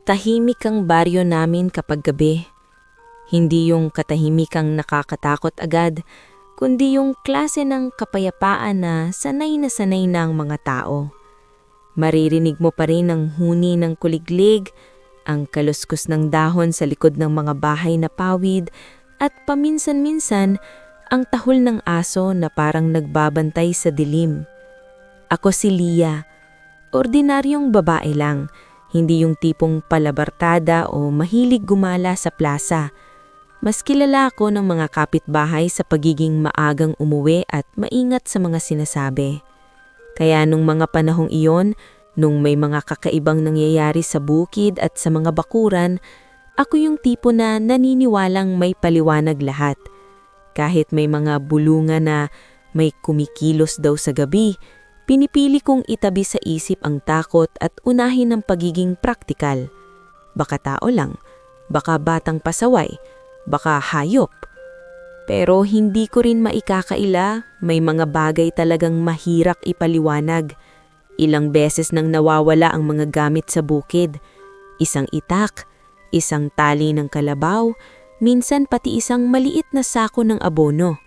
Tahimik ang baryo namin kapag gabi. Hindi yung katahimikang nakakatakot agad, kundi yung klase ng kapayapaan na sanay na ang mga tao. Maririnig mo pa rin ang huni ng kuliglig, ang kaluskos ng dahon sa likod ng mga bahay na pawid, at paminsan-minsan ang tahol ng aso na parang nagbabantay sa dilim. Ako si Lia, ordinaryong babae lang, hindi yung tipong palabartada o mahilig gumala sa plaza. Mas kilala ako ng mga kapitbahay sa pagiging maagang umuwi at maingat sa mga sinasabi. Kaya nung mga panahong iyon, nung may mga kakaibang nangyayari sa bukid at sa mga bakuran, ako yung tipo na naniniwalang may paliwanag lahat. Kahit may mga bulungan na may kumikilos daw sa gabi, pinipili kong itabi sa isip ang takot at unahin ang pagiging praktikal. Baka tao lang, baka batang pasaway, baka hayop. Pero hindi ko rin maikakaila, may mga bagay talagang mahirap ipaliwanag. Ilang beses nang nawawala ang mga gamit sa bukid. Isang itak, isang tali ng kalabaw, minsan pati isang maliit na sako ng abono.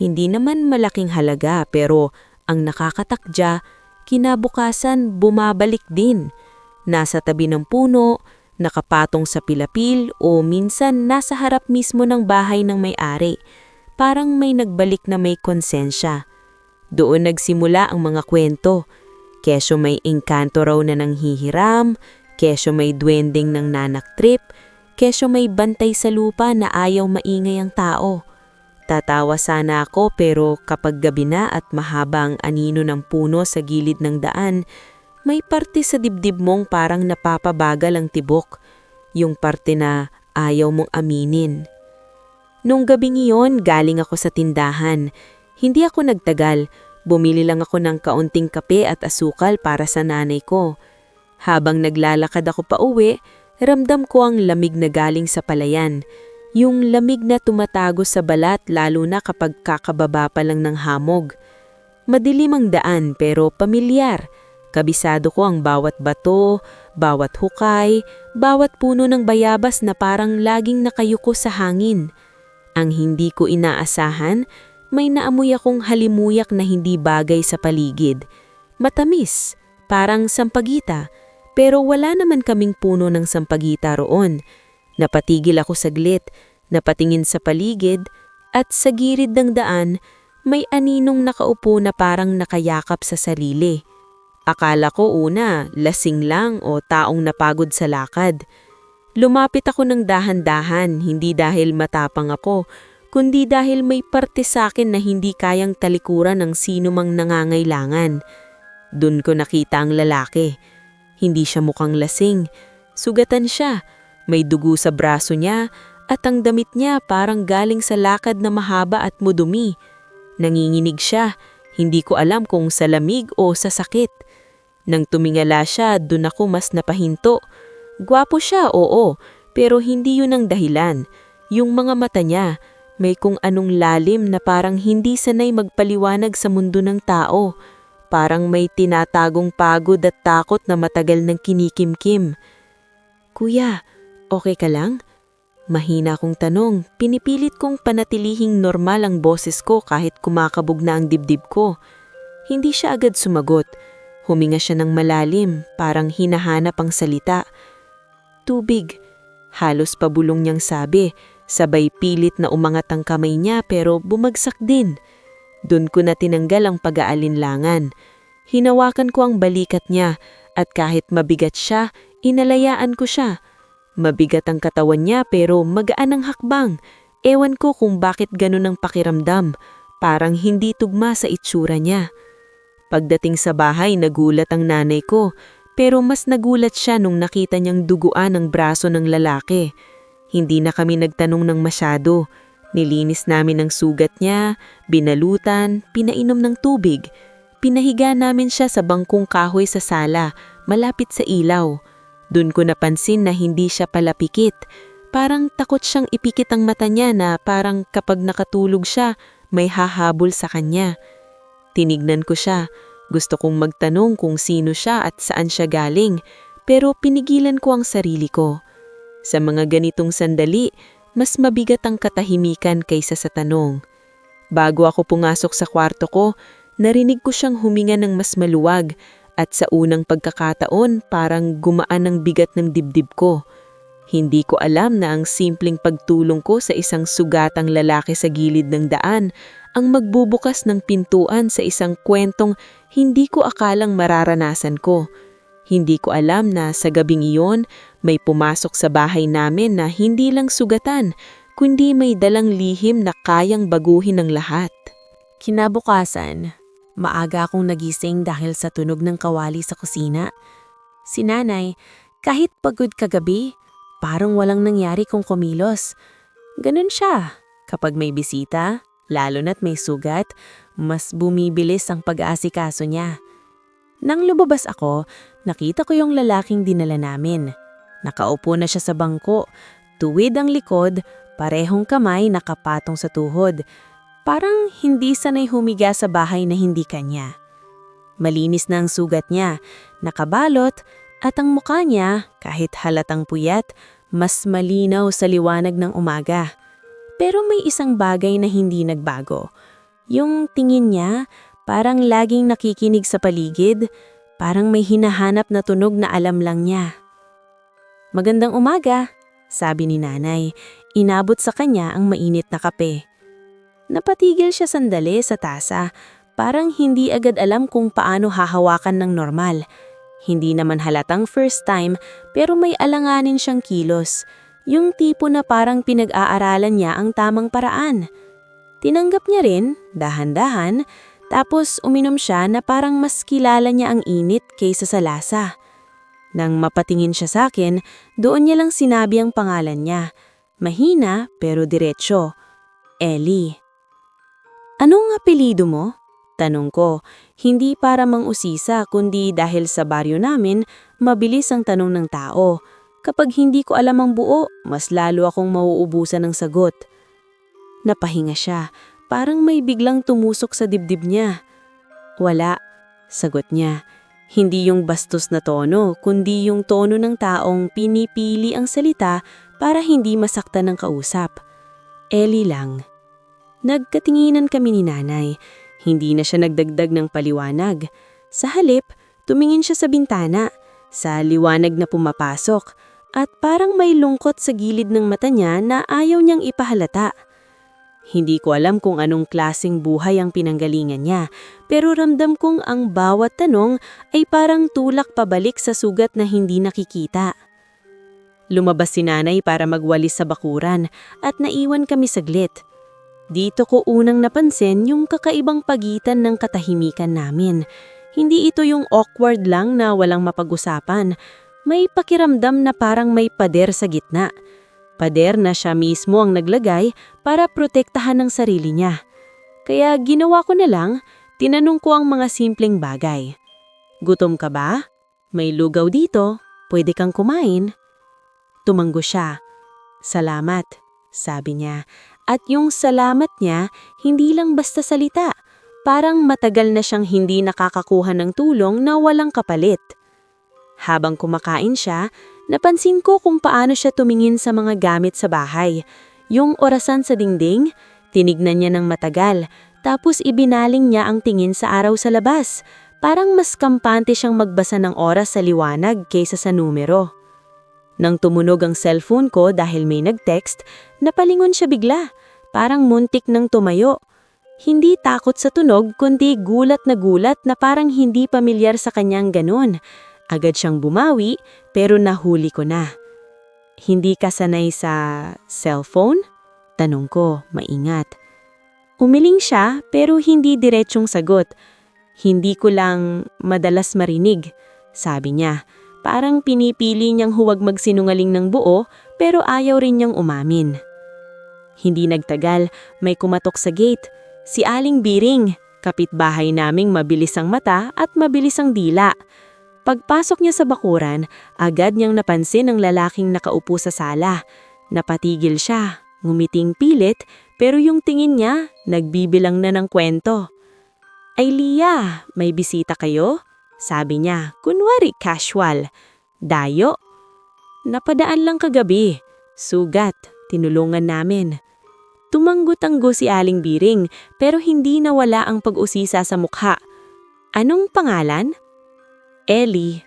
Hindi naman malaking halaga pero ang nakakatakdya, kinabukasan bumabalik din. Nasa tabi ng puno, nakapatong sa pilapil o minsan nasa harap mismo ng bahay ng may-ari. Parang may nagbalik na may konsensya. Doon nagsimula ang mga kwento. Kesyo may engkanto raw na nanghihiram, kesyo may duwending ng nanaktrip, kesyo may bantay sa lupa na ayaw maingay ang tao. Tatawa sana ako pero kapag gabi na at mahaba ang anino ng puno sa gilid ng daan, may parte sa dibdib mong parang napapabagal ang tibok, yung parte na ayaw mong aminin. Nung gabing iyon, galing ako sa tindahan. Hindi ako nagtagal, bumili lang ako ng kaunting kape at asukal para sa nanay ko. Habang naglalakad ako pauwi, ramdam ko ang lamig na galing sa palayan. Yung lamig na tumatago sa balat lalo na kapag kakababa pa lang ng hamog. Madilim ang daan pero pamilyar. Kabisado ko ang bawat bato, bawat hukay, bawat puno ng bayabas na parang laging nakayuko sa hangin. Ang hindi ko inaasahan, may naamoy akong halimuyak na hindi bagay sa paligid. Matamis, parang sampagita, pero wala naman kaming puno ng sampagita roon. Napatigil ako saglit, napatingin sa paligid, at sa gilid ng daan, may aninong nakaupo na parang nakayakap sa sarili. Akala ko una, lasing lang o taong napagod sa lakad. Lumapit ako ng dahan-dahan, hindi dahil matapang ako, kundi dahil may parte sa akin na hindi kayang talikuran ng sino mang nangangailangan. Doon ko nakita ang lalaki. Hindi siya mukhang lasing, sugatan siya. May dugo sa braso niya at ang damit niya parang galing sa lakad na mahaba at mudumi. Nanginginig siya, hindi ko alam kung sa lamig o sa sakit. Nang tumingala siya, dun ako mas napahinto. Gwapo siya, oo, pero hindi yun ang dahilan. Yung mga mata niya, may kung anong lalim na parang hindi sanay magpaliwanag sa mundo ng tao. Parang may tinatagong pagod at takot na matagal nang kinikimkim. Kuya, okay ka lang? Mahina akong tanong, pinipilit kong panatilihing normal ang boses ko kahit kumakabog na ang dibdib ko. Hindi siya agad sumagot. Huminga siya ng malalim, parang hinahanap ang salita. Tubig, halos pabulong niyang sabi, sabay pilit na umangat ang kamay niya pero bumagsak din. Doon ko na tinanggal ang pag-aalinlangan. Hinawakan ko ang balikat niya at kahit mabigat siya, inalayaan ko siya. Mabigat ang katawan niya pero magaan ang hakbang. Ewan ko kung bakit ganun ang pakiramdam. Parang hindi tugma sa itsura niya. Pagdating sa bahay, nagulat ang nanay ko. Pero mas nagulat siya nung nakita niyang duguan ang braso ng lalaki. Hindi na kami nagtanong ng masyado. Nilinis namin ang sugat niya, binalutan, pinainom ng tubig. Pinahiga namin siya sa bangkong kahoy sa sala, malapit sa ilaw. Doon ko napansin na hindi siya pala pikit. Parang takot siyang ipikit ang mata niya na parang kapag nakatulog siya, may hahabol sa kanya. Tinignan ko siya. Gusto kong magtanong kung sino siya at saan siya galing. pero pinigilan ko ang sarili ko. Sa mga ganitong sandali, mas mabigat ang katahimikan kaysa sa tanong. Bago ako pumasok sa kwarto ko, narinig ko siyang huminga ng mas maluwag at sa unang pagkakataon parang gumaan ang bigat ng dibdib ko. Hindi ko alam na ang simpleng pagtulong ko sa isang sugatang lalaki sa gilid ng daan ang magbubukas ng pintuan sa isang kwentong hindi ko akalang mararanasan ko. Hindi ko alam na sa gabing iyon may pumasok sa bahay namin na hindi lang sugatan, kundi may dalang lihim na kayang baguhin ng lahat. Kinabukasan, maaga akong nagising dahil sa tunog ng kawali sa kusina. Si nanay, kahit pagod kagabi, parang walang nangyari kung kumilos. Ganun siya. Kapag may bisita, lalo na't may sugat, mas bumibilis ang pag-aasikaso niya. Nang lumabas ako, nakita ko yung lalaking dinala namin. Nakaupo na siya sa bangko, tuwid ang likod, parehong kamay nakapatong sa tuhod. Parang hindi sanay humiga sa bahay na hindi kanya. Malinis na ang sugat niya, nakabalot, at ang mukha niya, kahit halatang puyat, mas malinaw sa liwanag ng umaga. Pero may isang bagay na hindi nagbago. Yung tingin niya, parang laging nakikinig sa paligid, parang may hinahanap na tunog na alam lang niya. "Magandang umaga," sabi ni nanay. Inabot sa kanya ang mainit na kape. Napatigil siya sandali sa tasa, parang hindi agad alam kung paano hahawakan ng normal. Hindi naman halatang first time, pero may alanganin siyang kilos. Yung tipo na parang pinag-aaralan niya ang tamang paraan. Tinanggap niya rin, dahan-dahan, tapos uminom siya na parang mas kilala niya ang init kaysa sa lasa. Nang mapatingin siya sa akin, doon niya lang sinabi ang pangalan niya. Mahina pero diretsyo. Ellie. "Anong apelyido mo?" Tanong ko, hindi para mang-usisa kundi dahil sa baryo namin, mabilis ang tanong ng tao. Kapag hindi ko alam ang buo, mas lalo akong mauubusan ng sagot. Napahinga siya, parang may biglang tumusok sa dibdib niya. "Wala," sagot niya. Hindi yung bastos na tono, kundi yung tono ng taong pinipili ang salita para hindi masaktan ng kausap. "Ellie lang." Nagkatinginan kami ni nanay. Hindi na siya nagdagdag ng paliwanag. Sa halip, tumingin siya sa bintana, sa liwanag na pumapasok, at parang may lungkot sa gilid ng mata niya na ayaw niyang ipahalata. Hindi ko alam kung anong klaseng buhay ang pinanggalingan niya, pero ramdam kong ang bawat tanong ay parang tulak pabalik sa sugat na hindi nakikita. Lumabas si nanay para magwalis sa bakuran at naiwan kami saglit. Dito ko unang napansin yung kakaibang pagitan ng katahimikan namin. Hindi ito yung awkward lang na walang mapag-usapan. May pakiramdam na parang may pader sa gitna. Pader na siya mismo ang naglagay para protektahan ang sarili niya. Kaya ginawa ko na lang, tinanong ko ang mga simpleng bagay. "Gutom ka ba? May lugaw dito, pwede kang kumain." Tumanggo siya. "Salamat," sabi niya. At yung salamat niya, hindi lang basta salita. Parang matagal na siyang hindi nakakakuha ng tulong na walang kapalit. Habang kumakain siya, napansin ko kung paano siya tumingin sa mga gamit sa bahay. Yung orasan sa dingding, tinignan niya ng matagal, tapos ibinaling niya ang tingin sa araw sa labas. Parang mas kampante siyang magbasa ng oras sa liwanag kaysa sa numero. Nang tumunog ang cellphone ko dahil may nag-text, napalingon siya bigla. Parang muntik nang tumayo. Hindi takot sa tunog kundi gulat na parang hindi pamilyar sa kanyang ganun. Agad siyang bumawi pero nahuli ko na. "Hindi ka sanay sa cellphone?" Tanong ko, maingat. Umiling siya pero hindi diretsyong sagot. "Hindi ko lang madalas marinig," sabi niya. Parang pinipili niyang huwag magsinungaling ng buo pero ayaw rin niyang umamin. Hindi nagtagal, may kumatok sa gate. Si Aling Biring, kapitbahay naming mabilis ang mata at mabilis ang dila. Pagpasok niya sa bakuran, agad niyang napansin ang lalaking nakaupo sa sala. Napatigil siya, ngumiting pilit, pero yung tingin niya, nagbibilang na ng kwento. "Ay Lia, may bisita kayo?" Sabi niya, kunwari casual. Dayo? Napadaan lang kagabi. Sugat, tinulungan namin. Tumanggo-tanggo si Aling Biring pero hindi nawala ang pag-usisa sa mukha. Anong pangalan? Ellie,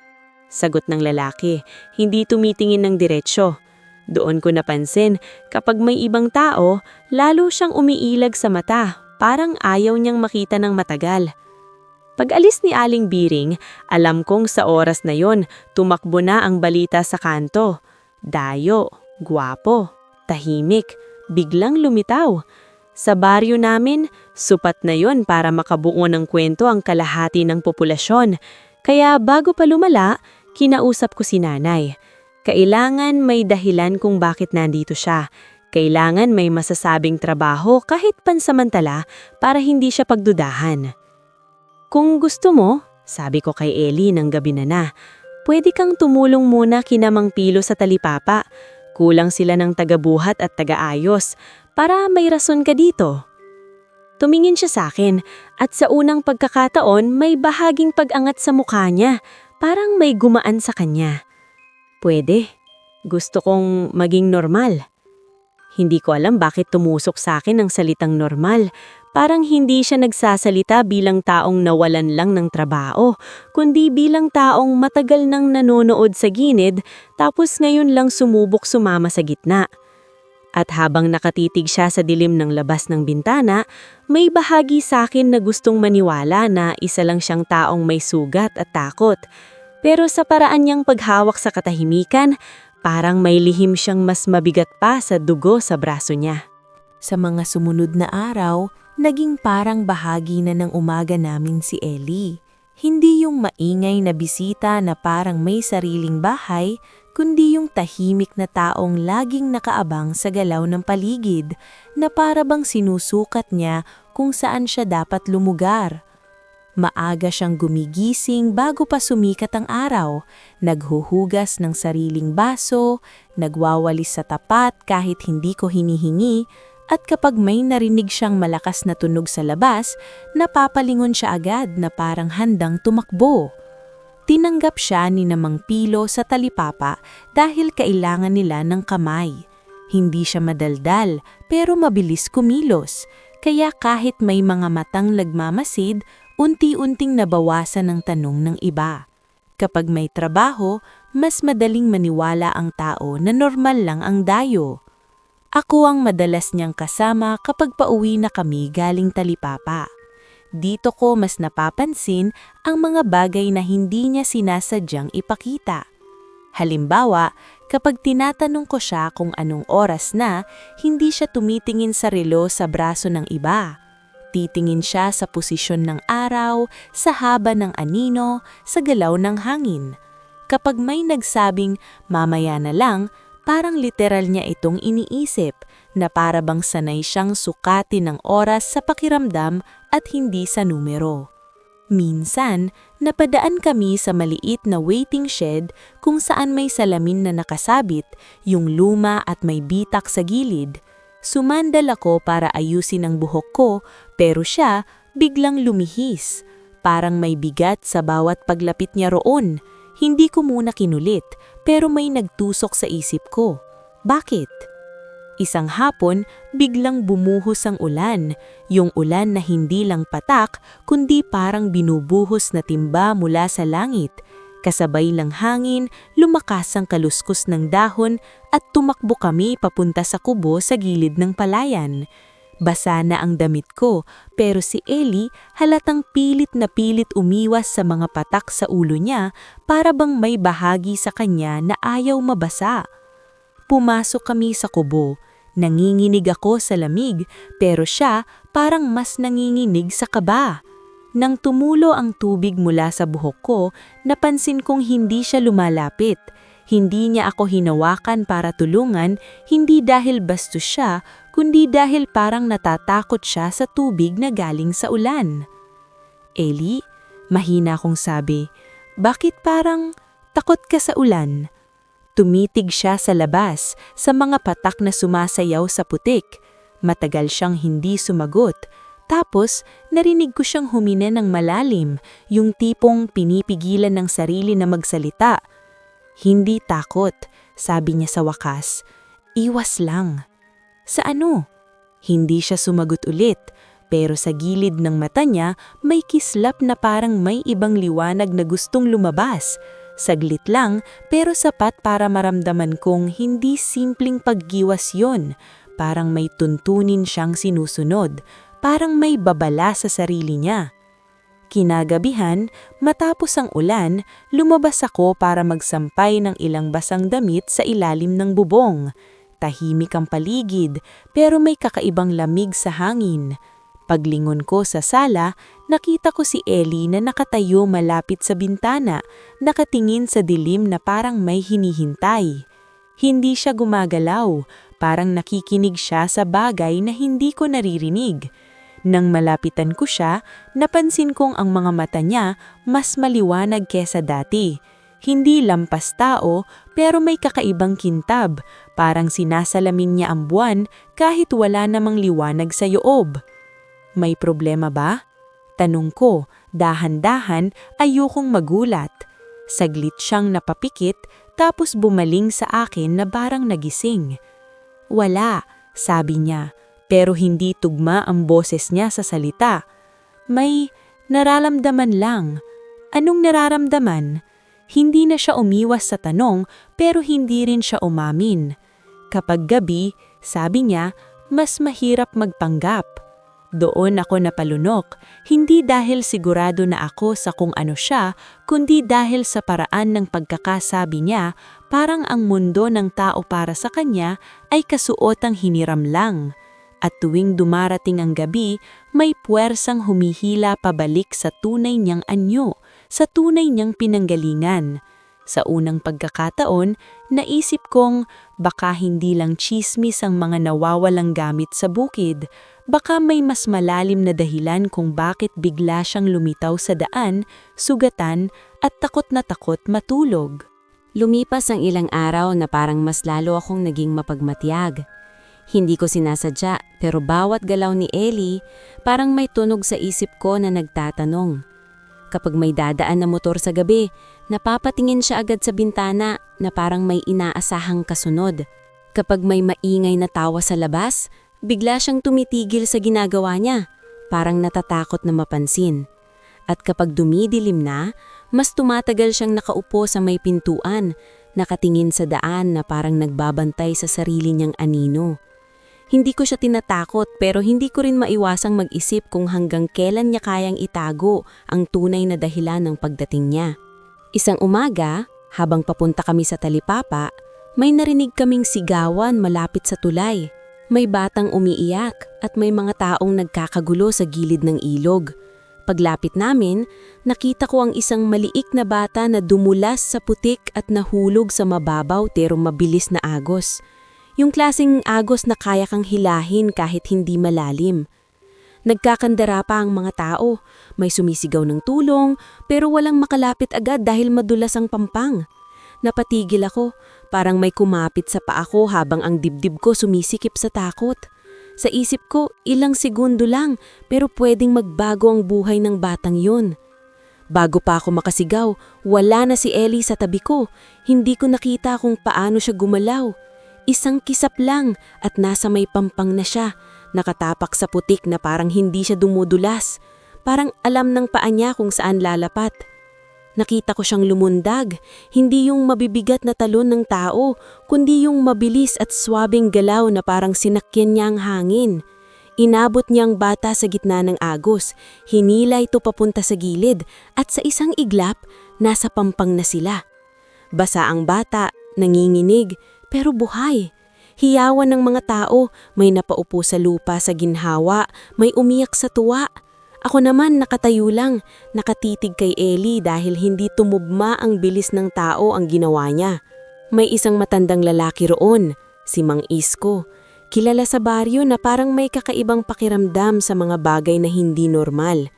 sagot ng lalaki, hindi tumitingin ng diretsyo. Doon ko napansin, kapag may ibang tao, lalo siyang umiilag sa mata, parang ayaw niyang makita ng matagal. Pag alis ni Aling Biring, alam kong sa oras na yon, tumakbo na ang balita sa kanto. Dayo, gwapo, tahimik, biglang lumitaw. Sa baryo namin, supat na yon para makabuo ng kwento ang kalahati ng populasyon. Kaya bago pa lumala, kinausap ko si nanay. Kailangan may dahilan kung bakit nandito siya. Kailangan may masasabing trabaho kahit pansamantala para hindi siya pagdudahan. Kung gusto mo, sabi ko kay Ellie ng gabi na, pwede kang tumulong muna kina Mang Pilo sa talipapa. Kulang sila ng tagabuhat at tagaayos para may rason ka dito. Tumingin siya sa akin at sa unang pagkakataon may bahaging pag-angat sa mukha niya, parang may gumaan sa kanya. Pwede. Gusto kong maging normal. Hindi ko alam bakit tumusok sa akin ang salitang normal. Parang hindi siya nagsasalita bilang taong nawalan lang ng trabaho, kundi bilang taong matagal nang nanonood sa gilid tapos ngayon lang sumubok sumama sa gitna. At habang nakatitig siya sa dilim ng labas ng bintana, may bahagi sa akin na gustong maniwala na isa lang siyang taong may sugat at takot. Pero sa paraan niyang paghawak sa katahimikan, parang may lihim siyang mas mabigat pa sa dugo sa braso niya. Sa mga sumunod na araw, naging parang bahagi na ng umaga namin si Ellie. Hindi yung maingay na bisita na parang may sariling bahay, kundi yung tahimik na taong laging nakaabang sa galaw ng paligid, na para bang sinusukat niya kung saan siya dapat lumugar. Maaga siyang gumigising bago pa sumikat ang araw, naghuhugas ng sariling baso, nagwawalis sa tapat kahit hindi ko hinihingi, at kapag may narinig siyang malakas na tunog sa labas, napapalingon siya agad na parang handang tumakbo. Tinanggap siya ni Mang Pilo sa talipapa dahil kailangan nila ng kamay. Hindi siya madaldal pero mabilis kumilos, kaya kahit may mga matang nagmamasid, unti-unting nabawasan ang tanong ng iba. Kapag may trabaho, mas madaling maniwala ang tao na normal lang ang dayo. Ako ang madalas niyang kasama kapag pauwi na kami galing talipapa. Dito ko mas napapansin ang mga bagay na hindi niya sinasadyang ipakita. Halimbawa, kapag tinatanong ko siya kung anong oras na, hindi siya tumitingin sa relo sa braso ng iba. Titingin siya sa posisyon ng araw, sa haba ng anino, sa galaw ng hangin. Kapag may nagsabing mamaya na lang, parang literal niya itong iniisip na para bang sanay siyang sukatin ng oras sa pakiramdam at hindi sa numero. Minsan, napadaan kami sa maliit na waiting shed kung saan may salamin na nakasabit, yung luma at may bitak sa gilid. Sumandal ako para ayusin ang buhok ko pero siya biglang lumihis. Parang may bigat sa bawat paglapit niya roon. Hindi ko muna kinulit pero may nagtusok sa isip ko. Bakit? Isang hapon, biglang bumuhos ang ulan. Yung ulan na hindi lang patak, kundi parang binubuhos na timba mula sa langit. Kasabay lang hangin, lumakas ang kaluskos ng dahon at tumakbo kami papunta sa kubo sa gilid ng palayan. Basa na ang damit ko, pero si Ellie halatang pilit na pilit umiwas sa mga patak sa ulo niya para bang may bahagi sa kanya na ayaw mabasa. Pumasok kami sa kubo. Nanginginig ako sa lamig, pero siya parang mas nanginginig sa kaba. Nang tumulo ang tubig mula sa buhok ko, napansin kong hindi siya lumalapit. Hindi niya ako hinawakan para tulungan, hindi dahil bastos siya, kundi dahil parang natatakot siya sa tubig na galing sa ulan. Ellie, mahina kong sabi, bakit parang takot ka sa ulan? Tumitig siya sa labas, sa mga patak na sumasayaw sa putik. Matagal siyang hindi sumagot. Tapos, narinig ko siyang humina ng malalim, yung tipong pinipigilan ng sarili na magsalita. Hindi takot, sabi niya sa wakas. Iwas lang. Sa ano? Hindi siya sumagot ulit, pero sa gilid ng mata niya may kislap na parang may ibang liwanag na gustong lumabas. Saglit lang, pero sapat para maramdaman kong hindi simpleng paggiwas yon. Parang may tuntunin siyang sinusunod, parang may babala sa sarili niya. Kinagabihan, matapos ang ulan, lumabas ako para magsampay ng ilang basang damit sa ilalim ng bubong. Tahimik ang paligid, pero may kakaibang lamig sa hangin. Paglingon ko sa sala, nakita ko si Ellie na nakatayo malapit sa bintana, nakatingin sa dilim na parang may hinihintay. Hindi siya gumagalaw, parang nakikinig siya sa bagay na hindi ko naririnig. Nang malapitan ko siya, napansin kong ang mga mata niya mas maliwanag kesa dati. Hindi lampas tao, pero may kakaibang kintab, parang sinasalamin niya ang buwan kahit wala namang liwanag sa yoob. May problema ba? Tanong ko, dahan-dahan, ayokong magulat. Saglit siyang napapikit, tapos bumaling sa akin na parang nagising. Wala, sabi niya, pero hindi tugma ang boses niya sa salita. May nararamdaman lang. Anong nararamdaman? Hindi na siya umiwas sa tanong, pero hindi rin siya umamin. Kapag gabi, sabi niya, mas mahirap magpanggap. Doon ako napalunok, hindi dahil sigurado na ako sa kung ano siya, kundi dahil sa paraan ng pagkakasabi niya, parang ang mundo ng tao para sa kanya ay kasuotang hiniram lang. At tuwing dumarating ang gabi, may puwersang humihila pabalik sa tunay niyang anyo, sa tunay niyang pinanggalingan. Sa unang pagkakataon, naisip kong baka hindi lang tsismis ang mga nawawalang gamit sa bukid, baka may mas malalim na dahilan kung bakit bigla siyang lumitaw sa daan, sugatan at takot na takot matulog. Lumipas ang ilang araw na parang mas lalo akong naging mapagmatyag. Hindi ko sinasadya, pero bawat galaw ni Ellie, parang may tunog sa isip ko na nagtatanong. Kapag may dadaan na motor sa gabi, napapatingin siya agad sa bintana na parang may inaasahang kasunod. Kapag may maingay na tawa sa labas, bigla siyang tumitigil sa ginagawa niya, parang natatakot na mapansin. At kapag dumidilim na, mas tumatagal siyang nakaupo sa may pintuan, nakatingin sa daan na parang nagbabantay sa sarili niyang anino. Hindi ko siya tinatakot, pero hindi ko rin maiwasang mag-isip kung hanggang kailan niya kayang itago ang tunay na dahilan ng pagdating niya. Isang umaga, habang papunta kami sa talipapa, may narinig kaming sigawan malapit sa tulay. May batang umiiyak at may mga taong nagkakagulo sa gilid ng ilog. Paglapit namin, nakita ko ang isang maliik na bata na dumulas sa putik at nahulog sa mababaw pero mabilis na agos. Yung klaseng agos na kaya kang hilahin kahit hindi malalim. Nagkakandara pa ang mga tao, may sumisigaw ng tulong pero walang makalapit agad dahil madulas ang pampang. Napatigil ako, parang may kumapit sa paa ko habang ang dibdib ko sumisikip sa takot. Sa isip ko, ilang segundo lang pero pwedeng magbago ang buhay ng batang yun. Bago pa ako makasigaw, wala na si Ellie sa tabi ko. Hindi ko nakita kung paano siya gumalaw. Isang kisap lang at nasa may pampang na siya, nakatapak sa putik na parang hindi siya dumudulas. Parang alam ng paa niya kung saan lalapat. Nakita ko siyang lumundag, hindi yung mabibigat na talon ng tao, kundi yung mabilis at swabing galaw na parang sinakyan niya ang hangin. Inabot niya ang bata sa gitna ng agos, hinila ito papunta sa gilid at sa isang iglap, nasa pampang na sila. Basa ang bata, nanginginig, pero buhay. Hiyawan ng mga tao, may napaupo sa lupa sa ginhawa, may umiyak sa tuwa. Ako naman nakatayo lang, nakatitig kay Ellie dahil hindi tumugma ang bilis ng tao ang ginawa niya. May isang matandang lalaki roon, si Mang Isko. Kilala sa baryo na parang may kakaibang pakiramdam sa mga bagay na hindi normal.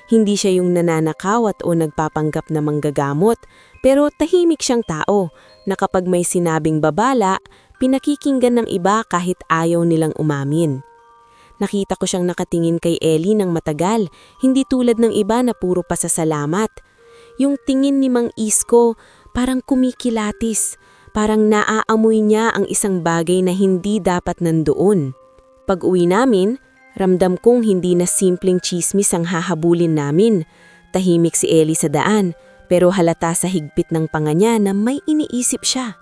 Hindi siya yung nananakawat o nagpapanggap na manggagamot, pero tahimik siyang tao na kapag may sinabing babala, pinakikinggan ng iba kahit ayaw nilang umamin. Nakita ko siyang nakatingin kay Ellie ng matagal, hindi tulad ng iba na puro pasasalamat. Yung tingin ni Mang Isko, Parang kumikilatis, parang naaamoy niya ang isang bagay na hindi dapat nandoon. Pag-uwi namin, ramdam kong hindi na simpleng chismis ang hahabulin namin. Tahimik si Ellie sa daan, pero halata sa higpit ng panga niya na may iniisip siya.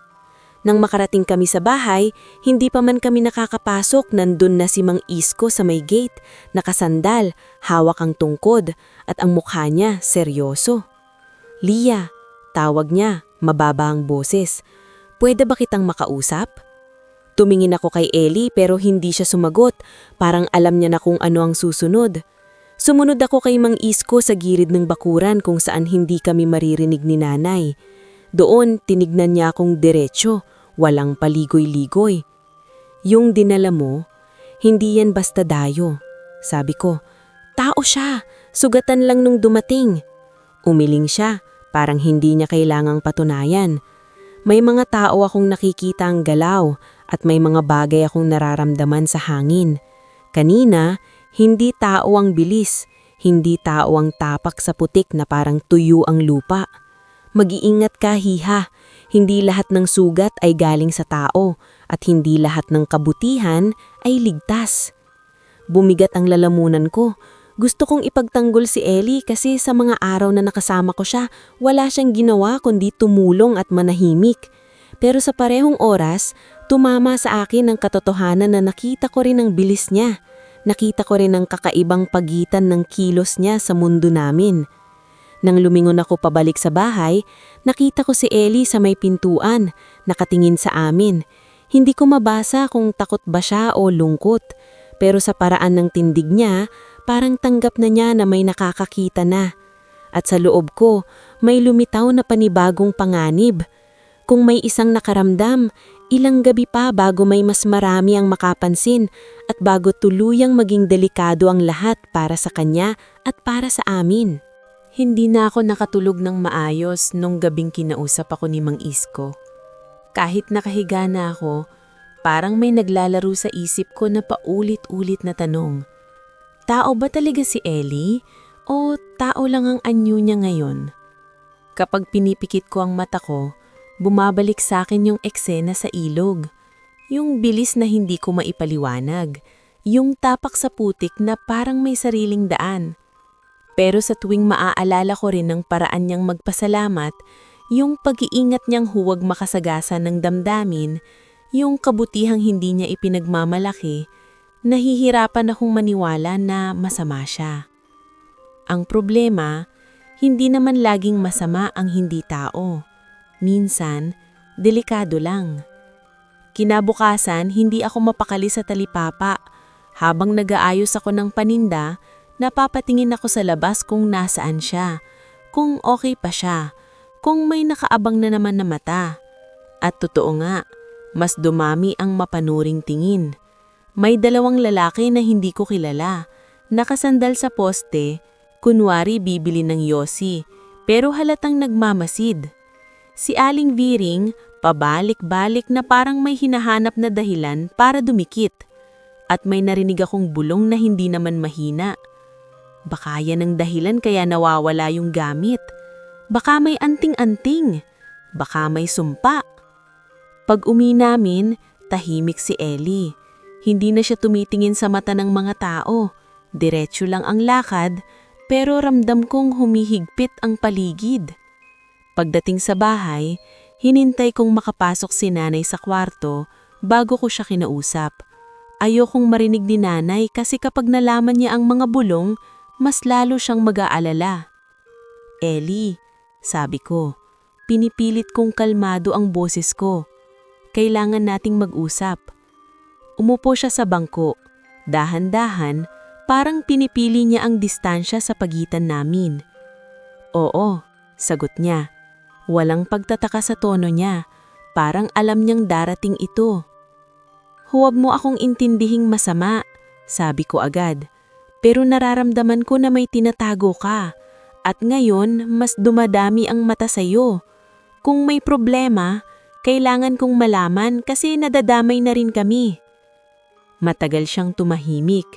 Nang makarating kami sa bahay, hindi pa man kami nakakapasok, nandun na si Mang Isko sa may gate, nakasandal, hawak ang tungkod, at ang mukha niya seryoso. "Lia," tawag niya, mababa ang boses. "Pwede ba kitang makausap?" Tumingin ako kay Ellie pero hindi siya sumagot, parang alam niya na kung ano ang susunod. Sumunod ako kay Mang Isko sa gilid ng bakuran kung saan hindi kami maririnig ni nanay. Doon, tinignan niya akong diretsyo, walang paligoy-ligoy. "Yung dinala mo, hindi yan basta dayo." Sabi ko, "Tao siya, sugatan lang nung dumating." Umiling siya, parang hindi niya kailangang patunayan. "May mga tao akong nakikita ang galaw at may mga bagay akong nararamdaman sa hangin. Kanina, hindi tao ang bilis, hindi tao ang tapak sa putik na parang tuyo ang lupa. Mag-iingat ka, Hiha. Hindi lahat ng sugat ay galing sa tao at hindi lahat ng kabutihan ay ligtas." Bumigat ang lalamunan ko. Gusto kong ipagtanggol si Ellie kasi sa mga araw na nakasama ko siya, wala siyang ginawa kundi tumulong at manahimik. Pero sa parehong oras, tumama sa akin ang katotohanan na nakita ko rin ang bilis niya. Nakita ko rin ang kakaibang pagitan ng kilos niya sa mundo namin. Nang lumingon ako pabalik sa bahay, nakita ko si Ellie sa may pintuan, nakatingin sa amin. Hindi ko mabasa kung takot ba siya o lungkot, pero sa paraan ng tindig niya, parang tanggap na niya na may nakakakita na. At sa loob ko, may lumitaw na panibagong panganib. Kung may isang nakaramdam, ilang gabi pa bago may mas marami ang makapansin at bago tuluyang maging delikado ang lahat para sa kanya at para sa amin. Hindi na ako nakatulog ng maayos nung gabing kinausap ako ni Mang Isko. Kahit nakahiga na ako, parang may naglalaro sa isip ko na paulit-ulit na tanong. Tao ba talaga si Ellie o tao lang ang anyo niya ngayon? Kapag pinipikit ko ang mata ko, bumabalik sa akin yung eksena sa ilog. Yung bilis na hindi ko maipaliwanag. Yung tapak sa putik na parang may sariling daan. Pero sa tuwing maaalala ko rin ng paraan niyang magpasalamat, yung pag-iingat niyang huwag makasagasan ng damdamin, yung kabutihang hindi niya ipinagmamalaki, nahihirapan akong maniwala na masama siya. Ang problema, hindi naman laging masama ang hindi tao. Minsan, delikado lang. Kinabukasan, hindi ako mapakali sa talipapa. Habang nag-aayos ako ng paninda, napapatingin ako sa labas kung nasaan siya, kung okay pa siya, kung may nakaabang na naman na mata. At totoo nga, mas dumami ang mapanuring tingin. May dalawang lalaki na hindi ko kilala, nakasandal sa poste, kunwari bibili ng yosi, pero halatang nagmamasid. Si Aling Viring, pabalik-balik na parang may hinahanap na dahilan para dumikit. At may narinig akong bulong na hindi naman mahina. Baka yan ang dahilan kaya nawawala yung gamit. Baka may anting-anting. Baka may sumpa. Pag uwi namin, tahimik si Ellie. Hindi na siya tumitingin sa mata ng mga tao. Diretso lang ang lakad, pero ramdam kong humihigpit ang paligid. Pagdating sa bahay, hinintay kong makapasok si nanay sa kwarto bago ko siya kinausap. Ayokong marinig ni nanay kasi kapag nalaman niya ang mga bulong, mas lalo siyang mag-aalala. "Ellie," sabi ko, pinipilit kong kalmado ang boses ko. "Kailangan nating mag-usap." Umupo siya sa bangko. Dahan-dahan, parang pinipili niya ang distansya sa pagitan namin. "Oo," sagot niya. Walang pagtataka sa tono niya. Parang alam niyang darating ito. "Huwag mo akong intindihing masama," sabi ko agad. "Pero nararamdaman ko na may tinatago ka. At ngayon, mas dumadami ang mata sa'yo. Kung may problema, kailangan kong malaman kasi nadadamay na rin kami." Matagal siyang tumahimik.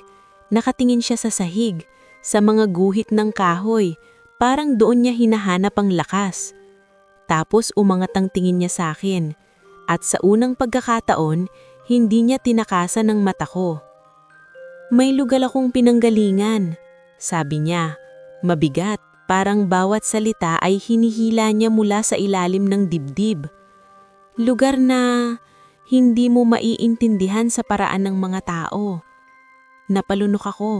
Nakatingin siya sa sahig, sa mga guhit ng kahoy. Parang doon niya hinahanap ang lakas. Tapos umangat ang tingin niya sa akin. At sa unang pagkakataon, hindi niya tinakasan ng mata ko. May lugal akong pinanggalingan, sabi niya. Mabigat, parang bawat salita ay hinihila niya mula sa ilalim ng dibdib. Lugar na hindi mo maiintindihan sa paraan ng mga tao. Napalunok ako.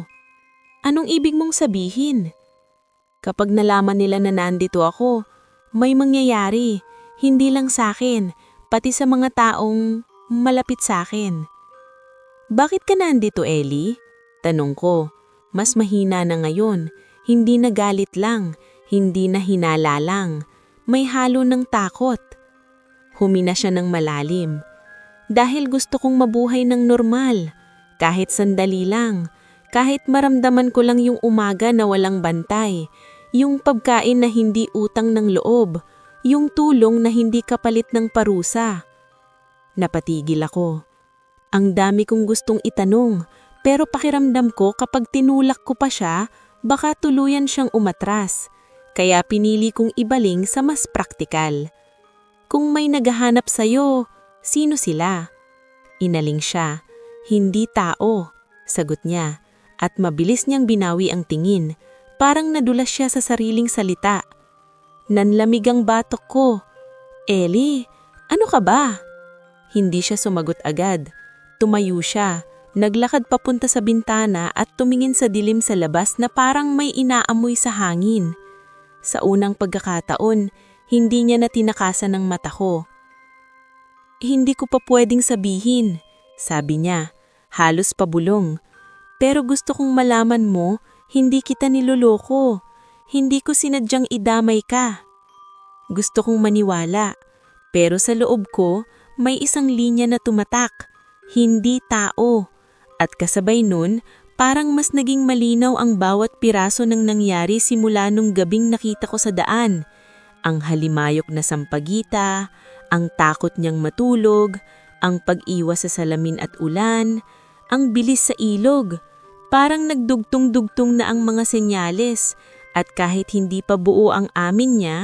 Anong ibig mong sabihin? Kapag nalaman nila na nandito ako, may mangyayari, hindi lang sa akin, pati sa mga taong malapit sa akin. Bakit ka nandito, Ellie? Tanong ko. Mas mahina na ngayon, hindi na galit lang, hindi na hinala lang, may halo ng takot. Humina siya ng malalim. Dahil gusto kong mabuhay ng normal, kahit sandali lang, kahit maramdaman ko lang yung umaga na walang bantay, yung pagkain na hindi utang ng loob, yung tulong na hindi kapalit ng parusa. Napatigil ako. Ang dami kong gustong itanong, pero pakiramdam ko kapag tinulak ko pa siya, baka tuluyan siyang umatras. Kaya pinili kong ibaling sa mas praktikal. Kung may naghahanap sa'yo, sino sila? Inaling siya. Hindi tao, sagot niya. At mabilis niyang binawi ang tingin. Parang nadulas siya sa sariling salita. Nanlamig ang batok ko. Ellie, ano ka ba? Hindi siya sumagot agad. Tumayo siya. Naglakad papunta sa bintana at tumingin sa dilim sa labas na parang may inaamoy sa hangin. Sa unang pagkakataon, hindi niya na tinakasan ng mata ko. Hindi ko pa pwedeng sabihin, sabi niya, halos pabulong. Pero gusto kong malaman mo, hindi kita niloloko. Hindi ko sinadyang idamay ka. Gusto kong maniwala, pero sa loob ko, may isang linya na tumatak. Hindi tao. At kasabay nun, parang mas naging malinaw ang bawat piraso ng nangyari simula nung gabing nakita ko sa daan. Ang halimayok na sampagita, ang takot niyang matulog, ang pag-iwas sa salamin at ulan, ang bilis sa ilog. Parang nagdugtong-dugtong na ang mga senyales at kahit hindi pa buo ang amin niya,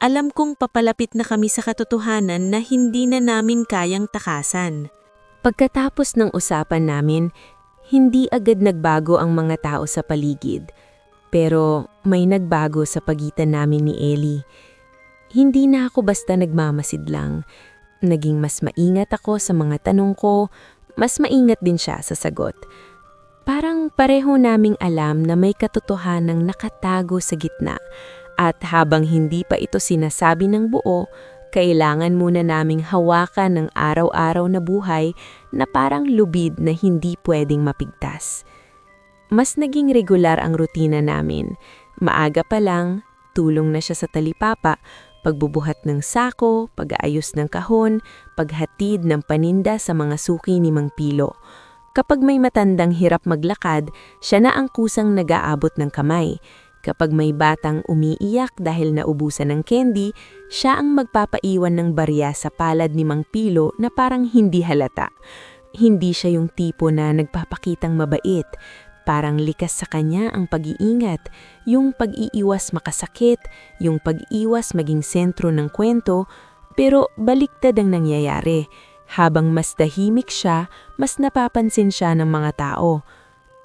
alam kong papalapit na kami sa katotohanan na hindi na namin kayang takasan. Pagkatapos ng usapan namin, hindi agad nagbago ang mga tao sa paligid. Pero may nagbago sa pagitan namin ni Ellie. Hindi na ako basta nagmamasid lang. Naging mas maingat ako sa mga tanong ko, mas maingat din siya sa sagot. Parang pareho naming alam na may katotohanang nakatago sa gitna. At habang hindi pa ito sinasabi ng buo, kailangan muna naming hawakan ng araw-araw na buhay na parang lubid na hindi pwedeng mapigtas. Mas naging regular ang rutina namin. Maaga pa lang, tulong na siya sa talipapa, pagbubuhat ng sako, pag-aayos ng kahon, paghatid ng paninda sa mga suki ni Mang Pilo. Kapag may matandang hirap maglakad, siya na ang kusang nag-aabot ng kamay. Kapag may batang umiiyak dahil naubusan ng candy, siya ang magpapaiwan ng barya sa palad ni Mang Pilo na parang hindi halata. Hindi siya yung tipo na nagpapakitang mabait. Parang likas sa kanya ang pag-iingat, yung pag-iiwas makasakit, yung pag-iwas maging sentro ng kwento, pero baliktad ang nangyayari. Habang mas tahimik siya, mas napapansin siya ng mga tao.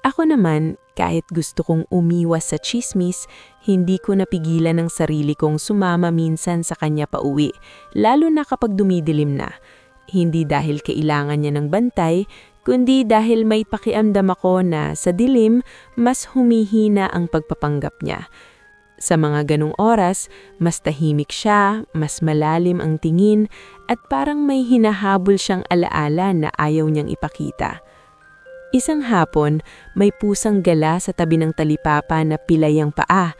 Ako naman, kahit gusto kong umiwas sa tsismis, hindi ko napigilan ang sarili kong sumama minsan sa kanya pauwi, lalo na kapag dumidilim na. Hindi dahil kailangan niya ng bantay, kundi dahil may pakiamdam ako na sa dilim, mas humihina ang pagpapanggap niya. Sa mga ganong oras, mas tahimik siya, mas malalim ang tingin, at parang may hinahabol siyang alaala na ayaw niyang ipakita. Isang hapon, may pusang gala sa tabi ng talipapa na pilay ang paa.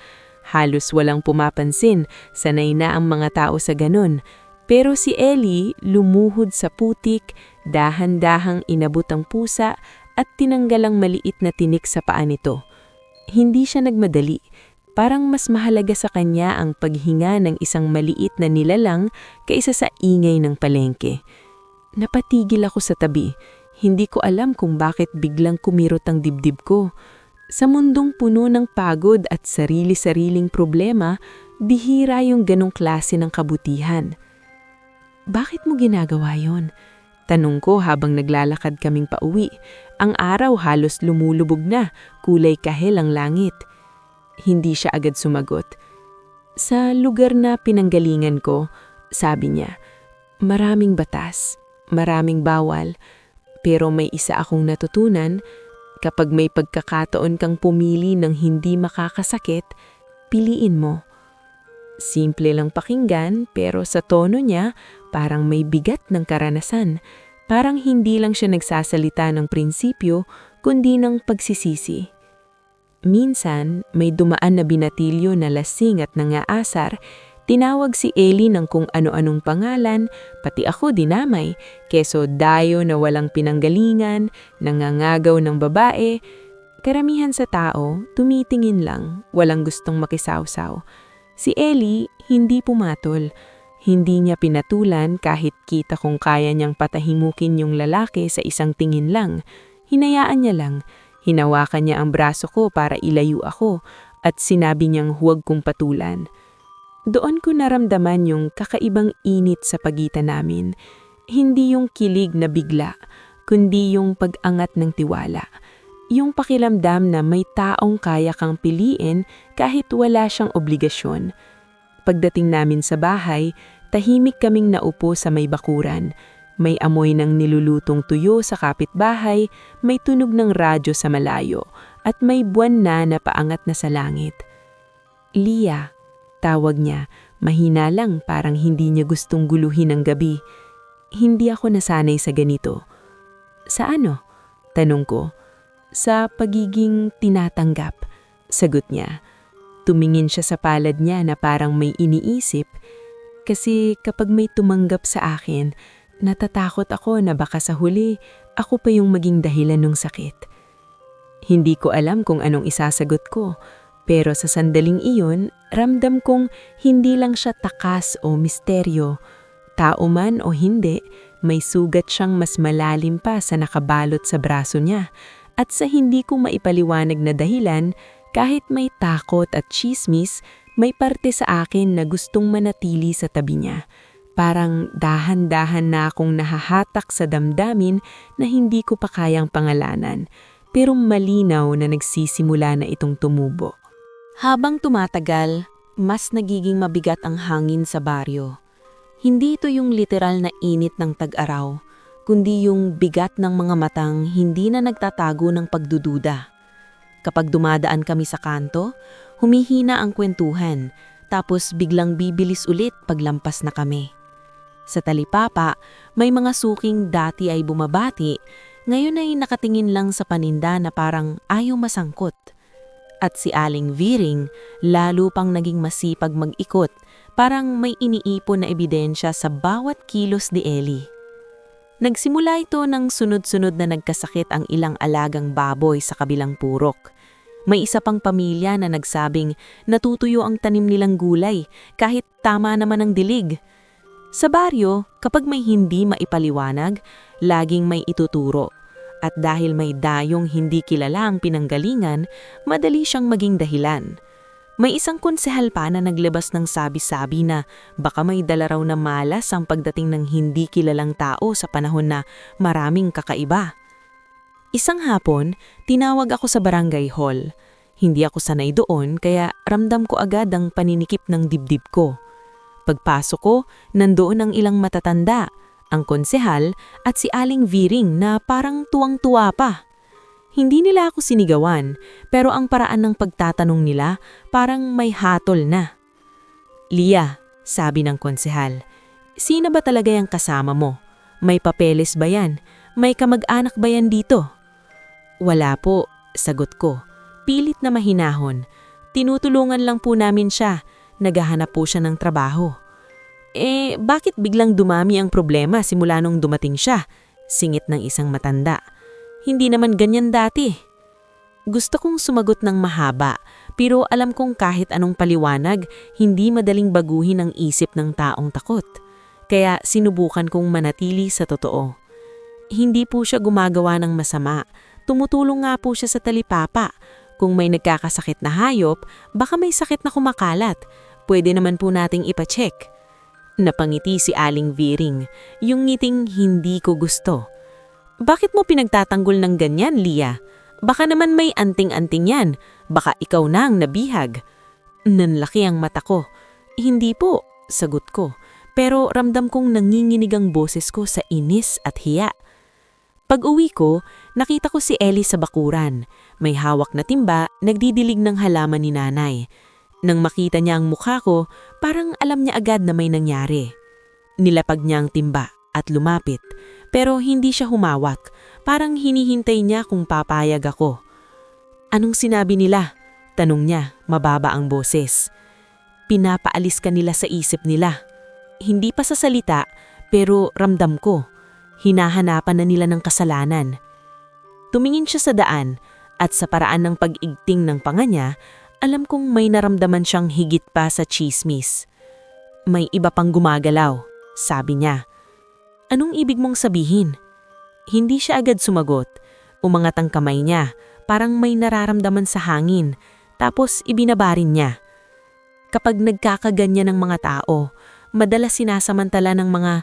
Halos walang pumapansin, sanay na ang mga tao sa ganun. Pero si Ellie lumuhod sa putik, dahan-dahang inabot ang pusa at tinanggal ang maliit na tinik sa paa nito. Hindi siya nagmadali. Parang mas mahalaga sa kanya ang paghinga ng isang maliit na nilalang kaysa sa ingay ng palengke. Napatigil ako sa tabi. Hindi ko alam kung bakit biglang kumirot ang dibdib ko. Sa mundong puno ng pagod at sarili-sariling problema, Bihira yung ganong klase ng kabutihan. Bakit mo ginagawa yon? Tanong ko habang naglalakad kaming pauwi. Ang araw halos lumulubog na, kulay kahel ang langit. Hindi siya agad sumagot. Sa lugar na pinanggalingan ko, sabi niya, maraming batas, maraming bawal, pero may isa akong natutunan, kapag may pagkakataon kang pumili ng hindi makakasakit, piliin mo. Simple lang pakinggan pero sa tono niya parang may bigat ng karanasan. Parang hindi lang siya nagsasalita ng prinsipyo kundi ng pagsisisi. Minsan may dumaan na binatilyo na lasing at nangaasar, tinawag si Ellie ng kung ano-anong pangalan, pati ako dinamay, keso dayo na walang pinanggalingan, nangangagaw ng babae. Karamihan sa tao, tumitingin lang, walang gustong makisawsaw. Si Ellie, hindi pumatol. Hindi niya pinatulan kahit kita kung kaya niyang patahimukin yung lalaki sa isang tingin lang. Hinayaan niya lang. Hinawakan niya ang braso ko para ilayo ako at sinabi niyang huwag kong patulan. Doon ko naramdaman yung kakaibang init sa pagitan namin. Hindi yung kilig na bigla, kundi yung pag-angat ng tiwala. Yung pakiramdam na may taong kaya kang piliin kahit wala siyang obligasyon. Pagdating namin sa bahay, tahimik kaming naupo sa may bakuran. May amoy ng nilulutong tuyo sa kapitbahay, may tunog ng radyo sa malayo, at may buwan na paangat na sa langit. Lia, tawag niya, mahina lang parang hindi niya gustong guluhin ang gabi. Hindi ako nasanay sa ganito. Sa ano? Tanong ko. Sa pagiging tinatanggap, sagot niya. Tumingin siya sa palad niya na parang may iniisip. Kasi kapag may tumanggap sa akin, natatakot ako na baka sa huli, ako pa yung maging dahilan ng sakit. Hindi ko alam kung anong isasagot ko, pero sa sandaling iyon, ramdam kong hindi lang siya takas o misteryo. Tao man o hindi, may sugat siyang mas malalim pa sa nakabalot sa braso niya. At sa hindi ko maipaliwanag na dahilan, kahit may takot at chismis, may parte sa akin na gustong manatili sa tabi niya. Parang dahan-dahan na akong nahahatak sa damdamin na hindi ko pa kayang pangalanan, pero malinaw na nagsisimula na itong tumubo. Habang tumatagal, mas nagiging mabigat ang hangin sa baryo. Hindi ito yung literal na init ng tag-araw, kundi yung bigat ng mga matang hindi na nagtatago ng pagdududa. Kapag dumadaan kami sa kanto, humihina ang kwentuhan, tapos biglang bibilis ulit paglampas na kami. Sa talipapa, may mga suking dati ay bumabati, ngayon ay nakatingin lang sa paninda na parang ayaw masangkot. At si Aling Viring, lalo pang naging masipag mag-ikot, parang may iniipon na ebidensya sa bawat kilos ni Ellie. Nagsimula ito ng sunod-sunod na nagkasakit ang ilang alagang baboy sa kabilang purok. May isa pang pamilya na nagsabing natutuyo ang tanim nilang gulay kahit tama naman ang dilig. Sa baryo, kapag may hindi maipaliwanag, laging may ituturo. At dahil may dayong hindi kilala ang pinanggalingan, madali siyang maging dahilan. May isang konsehal pa na naglabas ng sabi-sabi na baka may dala raw na malas ang pagdating ng hindi kilalang tao sa panahon na maraming kakaiba. Isang hapon, tinawag ako sa barangay hall. Hindi ako sanay doon kaya ramdam ko agad ang paninikip ng dibdib ko. Pagpasok ko, nandoon ang ilang matatanda, ang konsehal at si Aling Viring na parang tuwang-tuwa pa. Hindi nila ako sinigawan, pero ang paraan ng pagtatanong nila parang may hatol na. Lia, sabi ng konsehal, sino ba talaga yung kasama mo? May papeles ba yan? May kamag-anak ba yan dito? Wala po, sagot ko. Pilit na mahinahon. Tinutulungan lang po namin siya. Naghahanap po siya ng trabaho. Bakit biglang dumami ang problema simula nung dumating siya? Singit ng isang matanda. Hindi naman ganyan dati. Gusto kong sumagot ng mahaba, pero alam kong kahit anong paliwanag, hindi madaling baguhin ang isip ng taong takot. Kaya sinubukan kong manatili sa totoo. Hindi po siya gumagawa ng masama. Tumutulong nga po siya sa talipapa. Kung may nagkakasakit na hayop, baka may sakit na kumakalat. pwede naman po nating ipacheck. Napangiti si Aling Viring, yung ngiting hindi ko gusto. Bakit mo pinagtatanggol ng ganyan, Lia? Baka naman may anting-anting yan. Baka ikaw na ang nabihag. Nanlaki ang mata ko. Hindi po, sagot ko. Pero ramdam kong nanginginig ang boses ko sa inis at hiya. Pag-uwi ko, nakita ko si Ellie sa bakuran. May hawak na timba, nagdidilig ng halaman ni nanay. Nang makita niya ang mukha ko, parang alam niya agad na may nangyari. Nilapag niya ang timba at lumapit, pero hindi siya humawak. Parang hinihintay niya kung papayag ako. Anong sinabi nila? Tanong niya, mababa ang boses. Pinapaalis ka nila sa isip nila. Hindi pa sa salita, pero ramdam ko. Hinahanapan na nila ng kasalanan. Tumingin siya sa daan at sa paraan ng pag-igting ng panga niya, alam kong may naramdaman siyang higit pa sa tsismis. May iba pang gumagalaw, sabi niya. Anong ibig mong sabihin? Hindi siya agad sumagot. Umangat ang kamay niya, parang may nararamdaman sa hangin, tapos ibinabarin niya. Kapag nagkakaganyan ng mga tao, madalas sinasamantala ng mga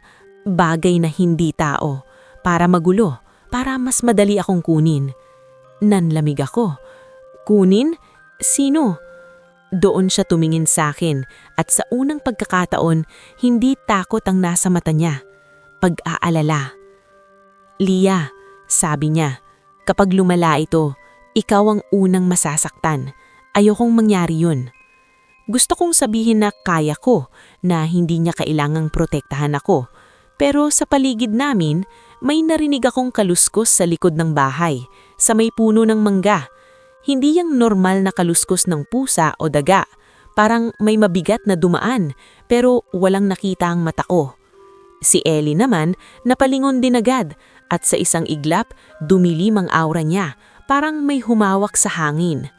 bagay na hindi tao para magulo, para mas madali akong kunin. Nanlamig ako. Kunin? Sino? Doon siya tumingin sa akin at sa unang pagkakataon, hindi takot ang nasa mata niya. Pag-aalala. Lia, sabi niya, kapag lumala ito, ikaw ang unang masasaktan. Ayokong mangyari yun. Gusto kong sabihin na kaya ko, na hindi niya kailangang protektahan ako. Pero sa paligid namin, may narinig akong kaluskos sa likod ng bahay, sa may puno ng mangga. Hindi yung normal na kaluskos ng pusa o daga. Parang may mabigat na dumaan, pero walang nakita ang mata ko. Si Ellie naman, napalingon din agad, at sa isang iglap, dumilim ang aura niya, parang may humawak sa hangin.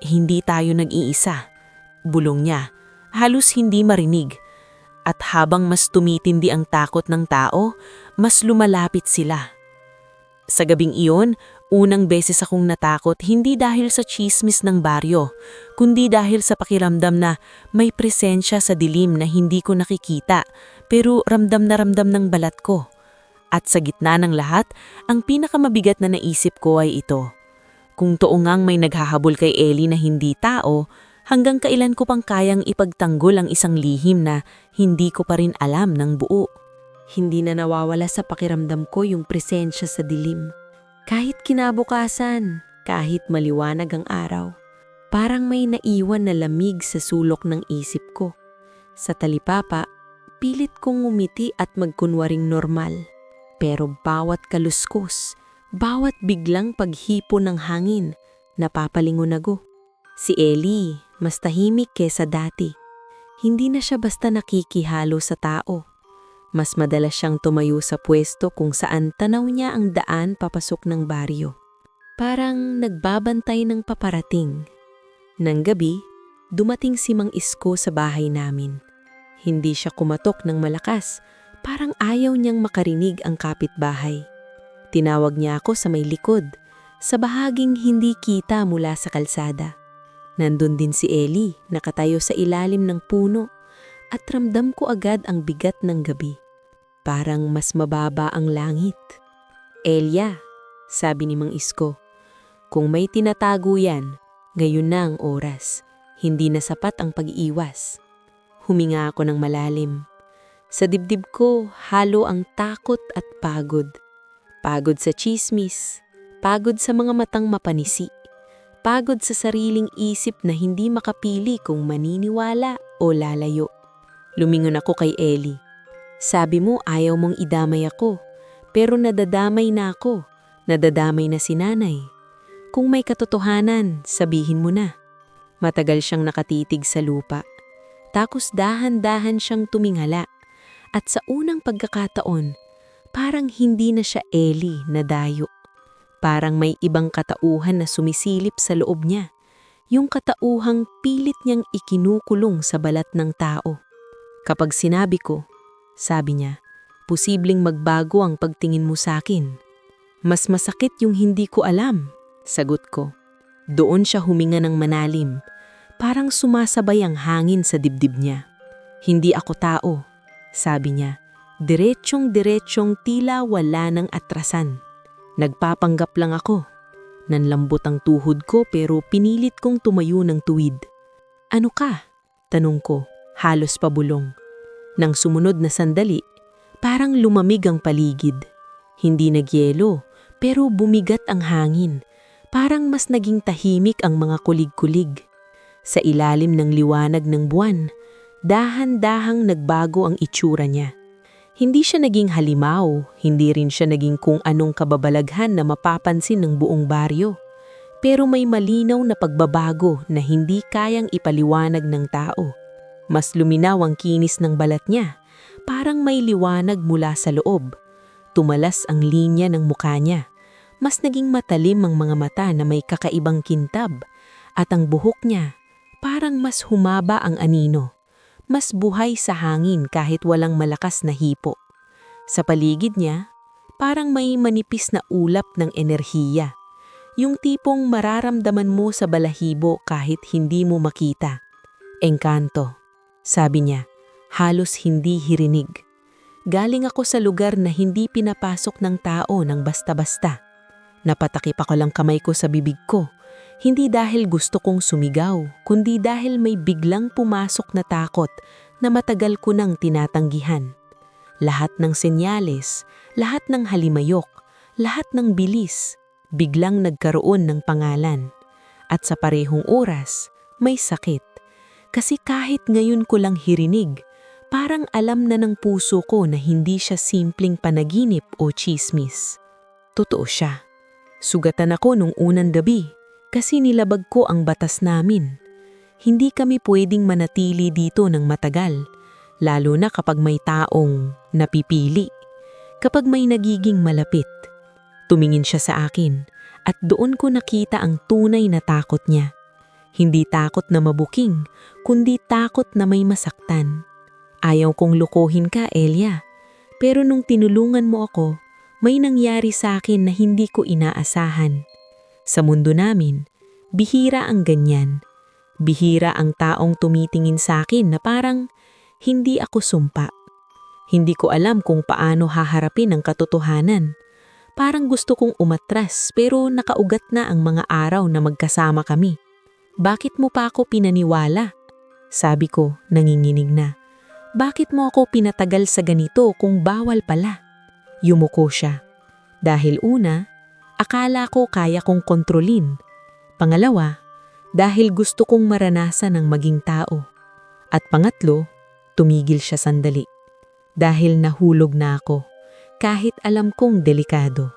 Hindi tayo nag-iisa. Bulong niya, halos hindi marinig. At habang mas tumitindi ang takot ng tao, mas lumalapit sila. Sa gabing iyon, unang beses akong natakot hindi dahil sa tsismis ng baryo, kundi dahil sa pakiramdam na may presensya sa dilim na hindi ko nakikita, pero ramdam na ramdam ng balat ko. At sa gitna ng lahat, ang pinakamabigat na naisip ko ay ito. Kung toongang may naghahabol kay Ellie na hindi tao, hanggang kailan ko pang kayang ipagtanggol ang isang lihim na hindi ko pa rin alam ng buo. Hindi na nawawala sa pakiramdam ko yung presensya sa dilim. Kahit kinabukasan, kahit maliwanag ang araw, parang may naiwan na lamig sa sulok ng isip ko. Sa talipapa, pilit kong ngumiti at magkunwaring normal. Pero bawat kaluskos, bawat biglang paghipo ng hangin, napapalingon ako. Si Ellie, mas tahimik kesa dati. Hindi na siya basta nakikihalo sa tao. Mas madalas siyang tumayo sa pwesto kung saan tanaw niya ang daan papasok ng baryo. Parang nagbabantay ng paparating. Nang gabi, dumating si Mang Isko sa bahay namin. Hindi siya kumatok ng malakas, parang ayaw niyang makarinig ang kapitbahay. Tinawag niya ako sa may likod, sa bahaging hindi kita mula sa kalsada. Nandun din si Ellie, nakatayo sa ilalim ng puno, at ramdam ko agad ang bigat ng gabi. Parang mas mababa ang langit. Elia, sabi ni Mang Isko, kung may tinatago yan, gayon na ang oras. Hindi na sapat ang pag-iwas. Huminga ako ng malalim. Sa dibdib ko, halo ang takot at pagod. Pagod sa tsismis, pagod sa mga matang mapanisi, pagod sa sariling isip na hindi makapili kung maniniwala o lalayo. Lumingon ako kay Ellie. Sabi mo ayaw mong idamay ako, pero nadadamay na ako, nadadamay na si nanay. Kung may katotohanan, sabihin mo na. Matagal siyang nakatitig sa lupa. Tapos dahan-dahan siyang tumingala. At sa unang pagkakataon, parang hindi na siya Ellie na dayo. Parang may ibang katauhan na sumisilip sa loob niya. Yung katauhang pilit niyang ikinukulong sa balat ng tao. Kapag sinabi ko, sabi niya, posibleng magbago ang pagtingin mo sa akin. Mas masakit yung hindi ko alam, sagot ko. Doon siya huminga ng manalim. Parang sumasabay ang hangin sa dibdib niya. "Hindi ako tao," sabi niya. Diretsyong-diretsyong tila wala ng atrasan. "Nagpapanggap lang ako." Nanlambot ang tuhod ko pero pinilit kong tumayo ng tuwid. "Ano ka?" tanong ko, halos pabulong. Nang sumunod na sandali, parang lumamig ang paligid. Hindi nagyelo, pero bumigat ang hangin. Parang mas naging tahimik ang mga kulig-kulig. Sa ilalim ng liwanag ng buwan, dahan-dahang nagbago ang itsura niya. Hindi siya naging halimaw, hindi rin siya naging kung anong kababalaghan na mapapansin ng buong baryo. Pero may malinaw na pagbabago na hindi kayang ipaliwanag ng tao. Mas luminaw ang kinis ng balat niya, parang may liwanag mula sa loob. Tumalas ang linya ng mukha niya. Mas naging matalim ang mga mata na may kakaibang kintab, at ang buhok niya parang mas humaba ang anino. Mas buhay sa hangin kahit walang malakas na hipo. Sa paligid niya, parang may manipis na ulap ng enerhiya. Yung tipong mararamdaman mo sa balahibo kahit hindi mo makita. "Engkanto," sabi niya, halos hindi hirinig. "Galing ako sa lugar na hindi pinapasok ng tao ng basta-basta." Napatakip ako lang kamay ko sa bibig ko. Hindi dahil gusto kong sumigaw, kundi dahil may biglang pumasok na takot na matagal ko nang tinatanggihan. Lahat ng senyales, lahat ng halimayok, lahat ng bilis, biglang nagkaroon ng pangalan. At sa parehong oras, may sakit. Kasi kahit ngayon ko lang hirinig, parang alam na ng puso ko na hindi siya simpleng panaginip o chismis. Totoo siya. Sugatan ako nung unang gabi kasi nilabag ko ang batas namin. Hindi kami pwedeng manatili dito ng matagal, lalo na kapag may taong napipili. Kapag may nagiging malapit. Tumingin siya sa akin at doon ko nakita ang tunay na takot niya. Hindi takot na mabuking, kundi takot na may masaktan. "Ayaw kong lukuhin ka, Elia. Pero nung tinulungan mo ako, may nangyari sa akin na hindi ko inaasahan. Sa mundo namin, bihira ang ganyan. Bihira ang taong tumitingin sa akin na parang hindi ako sumpa. Hindi ko alam kung paano haharapin ang katotohanan. Parang gusto kong umatras pero nakaugat na ang mga araw na magkasama kami. Bakit mo pa ako pinaniwala?" Sabi ko, nanginginig na. Bakit mo ako pinatagal sa ganito kung bawal pala? Yumuko siya. Dahil una, akala ko kaya kong kontrolin. Pangalawa, dahil gusto kong maranasan ang maging tao. At pangatlo, tumigil siya sandali. Dahil nahulog na ako, kahit alam kong delikado.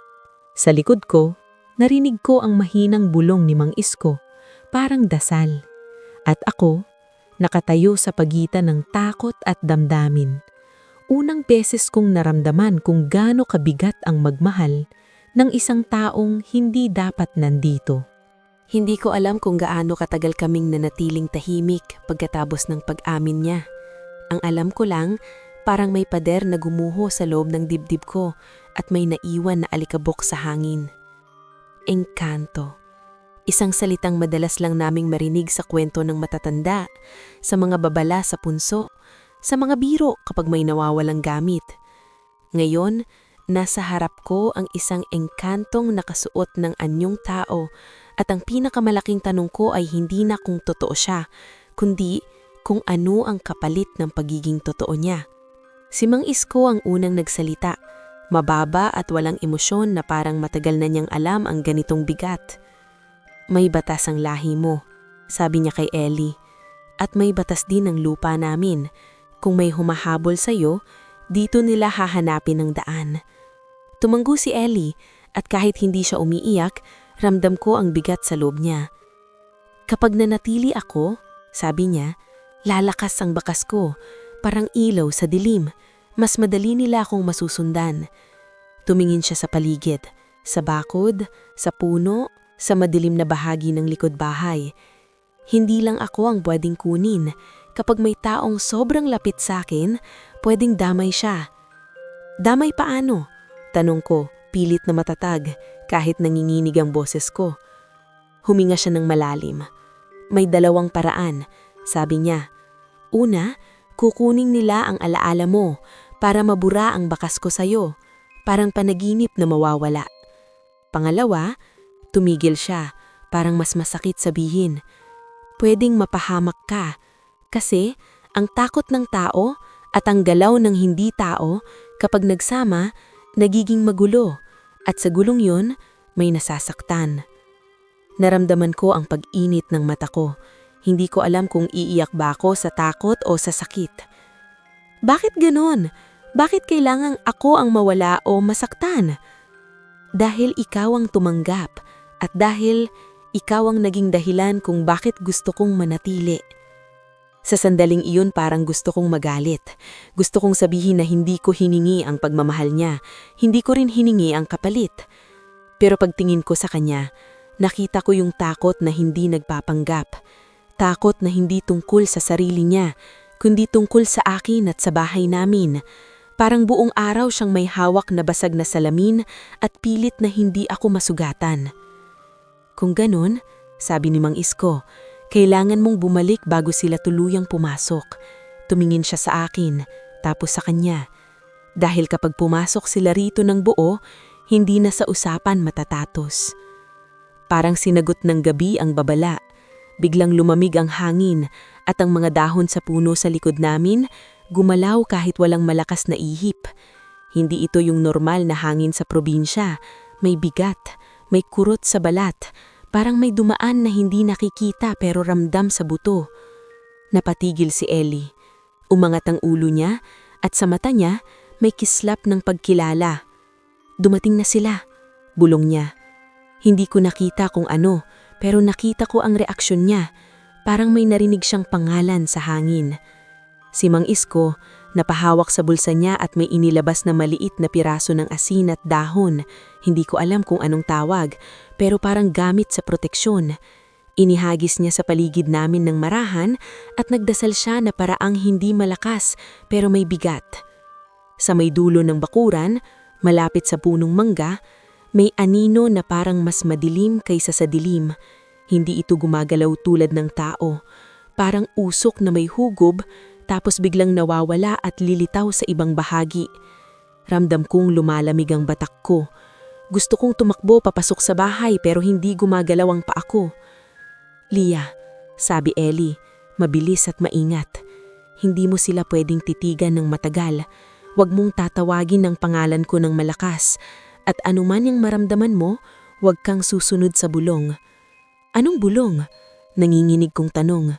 Sa likod ko, narinig ko ang mahinang bulong ni Mang Isko, parang dasal. At ako, nakatayo sa pagitan ng takot at damdamin. Unang beses kong naramdaman kung gaano kabigat ang magmahal ng isang taong hindi dapat nandito. Hindi ko alam kung gaano katagal kaming nanatiling tahimik pagkatapos ng pag-amin niya. Ang alam ko lang, parang may pader na gumuho sa loob ng dibdib ko at may naiwan na alikabok sa hangin. Engkanto. Isang salitang madalas lang naming marinig sa kwento ng matatanda, sa mga babala sa punso, sa mga biro kapag may nawawalang gamit. Ngayon, nasa harap ko ang isang engkantong nakasuot ng anyong tao at ang pinakamalaking tanong ko ay hindi na kung totoo siya, kundi kung ano ang kapalit ng pagiging totoo niya. Si Mang Isko ang unang nagsalita, mababa at walang emosyon na parang matagal na niyang alam ang ganitong bigat. "May batas ang lahi mo," sabi niya kay Ellie. "At may batas din ang lupa namin. Kung may humahabol sa'yo, dito nila hahanapin ang daan." Tumanggo si Ellie at kahit hindi siya umiiyak, ramdam ko ang bigat sa loob niya. "Kapag nanatili ako," sabi niya, "lalakas ang bakas ko, parang ilaw sa dilim. Mas madali nila akong masusundan." Tumingin siya sa paligid, sa bakod, sa puno, sa madilim na bahagi ng likod bahay. Hindi lang ako ang pwedeng kunin. Kapag may taong sobrang lapit sa akin, pwedeng damay siya. "Damay paano?" tanong ko, pilit na matatag, kahit nanginginig ang boses ko. Huminga siya ng malalim. May dalawang paraan, sabi niya. Una, kukuning nila ang alaala mo para mabura ang bakas ko sa'yo, parang panaginip na mawawala. Pangalawa, tumigil siya, parang mas masakit sabihin. Pwedeng mapahamak ka, kasi ang takot ng tao at ang galaw ng hindi tao kapag nagsama, nagiging magulo, at sa gulong yun, may nasasaktan. Naramdaman ko ang pag-init ng mata ko. Hindi ko alam kung iiyak ba ako sa takot o sa sakit. Bakit ganon? Bakit kailangang ako ang mawala o masaktan? Dahil ikaw ang tumanggap at dahil ikaw ang naging dahilan kung bakit gusto kong manatili. Sa sandaling iyon parang gusto kong magalit. Gusto kong sabihin na hindi ko hiningi ang pagmamahal niya. Hindi ko rin hiningi ang kapalit. Pero pagtingin ko sa kanya, nakita ko yung takot na hindi nagpapanggap. Takot na hindi tungkol sa sarili niya, kundi tungkol sa akin at sa bahay namin. Parang buong araw siyang may hawak na basag na salamin at pilit na hindi ako masugatan. Kung ganun, sabi ni Mang Isko, kailangan mong bumalik bago sila tuluyang pumasok. Tumingin siya sa akin, tapos sa kanya. Dahil kapag pumasok sila rito ng buo, hindi na sa usapan matatatos. Parang sinagot ng gabi ang babala. Biglang lumamig ang hangin at ang mga dahon sa puno sa likod namin gumalaw kahit walang malakas na ihip. Hindi ito yung normal na hangin sa probinsya. May bigat, may kurot sa balat, parang may dumaan na hindi nakikita pero ramdam sa buto. Napatigil si Ellie. Umangat ang ulo niya at sa mata niya may kislap ng pagkilala. Dumating na sila, bulong niya. Hindi ko nakita kung ano, pero nakita ko ang reaksyon niya. Parang may narinig siyang pangalan sa hangin. Si Mang Isko, napahawak sa bulsa niya at may inilabas na maliit na piraso ng asin at dahon. Hindi ko alam kung anong tawag, pero parang gamit sa proteksyon. Inihagis niya sa paligid namin ng marahan at nagdasal siya na paraang hindi malakas pero may bigat. Sa may dulo ng bakuran, malapit sa punong mangga, may anino na parang mas madilim kaysa sa dilim. Hindi ito gumagalaw tulad ng tao. Parang usok na may hugob, tapos biglang nawawala at lilitaw sa ibang bahagi. Ramdam kong lumalamig ang batak ko. Gusto kong tumakbo papasok sa bahay pero hindi gumagalaw ang paa ko. Lia, sabi Ellie, mabilis at maingat. Hindi mo sila pwedeng titigan ng matagal. Huwag mong tatawagin ang pangalan ko ng malakas. At anuman yung maramdaman mo, huwag kang susunod sa bulong. Anong bulong? Nanginginig kong tanong.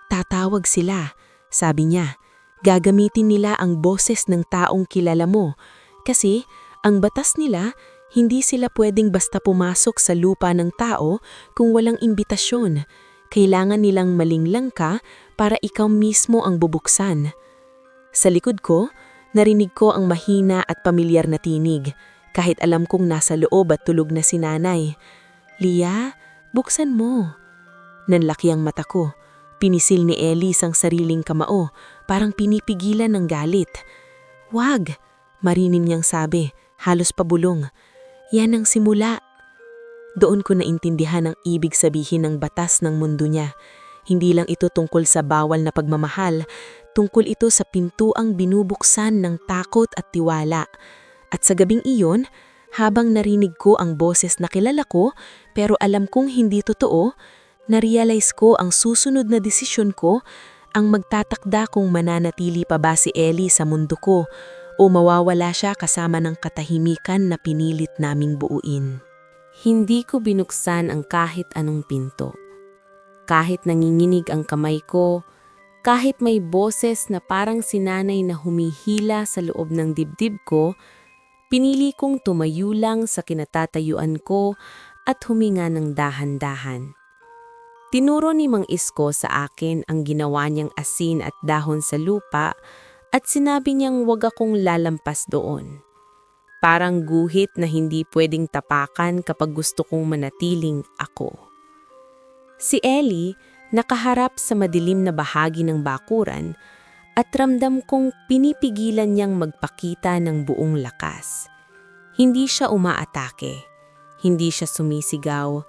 Tatawag sila, sabi niya. Gagamitin nila ang boses ng taong kilala mo. Kasi ang batas nila, hindi sila pwedeng basta pumasok sa lupa ng tao kung walang imbitasyon. Kailangan nilang malinglang ka para ikaw mismo ang bubuksan. Sa likod ko, narinig ko ang mahina at pamilyar na tinig. Kahit alam kong nasa loob at tulog na si nanay. Lia, buksan mo. Nanlaki ang mata ko. Pinisil ni Ellie ang sariling kamao, parang pinipigilan ng galit. Wag, marinim niyang sabi, halos pabulong. Yan ang simula. Doon ko naintindihan ang ibig sabihin ng batas ng mundo niya. Hindi lang ito tungkol sa bawal na pagmamahal, tungkol ito sa pintuang binubuksan ng takot at tiwala. At sa gabing iyon, habang narinig ko ang boses na kilala ko pero alam kong hindi totoo, na-realize ko ang susunod na desisyon ko ang magtatakda kung mananatili pa ba si Ellie sa mundo ko o mawawala siya kasama ng katahimikan na pinilit naming buuin. Hindi ko binuksan ang kahit anong pinto. Kahit nanginginig ang kamay ko, kahit may boses na parang sinanay na humihila sa loob ng dibdib ko, pinili kong tumayo lang sa kinatatayuan ko at huminga ng dahan-dahan. Tinuro ni Mang Isko sa akin ang ginawa niyang asin at dahon sa lupa at sinabi niyang huwag akong lalampas doon. Parang guhit na hindi pwedeng tapakan kapag gusto kong manatiling ako. Si Ellie nakaharap sa madilim na bahagi ng bakuran at ramdam kong pinipigilan niyang magpakita ng buong lakas. Hindi siya umaatake, hindi siya sumisigaw,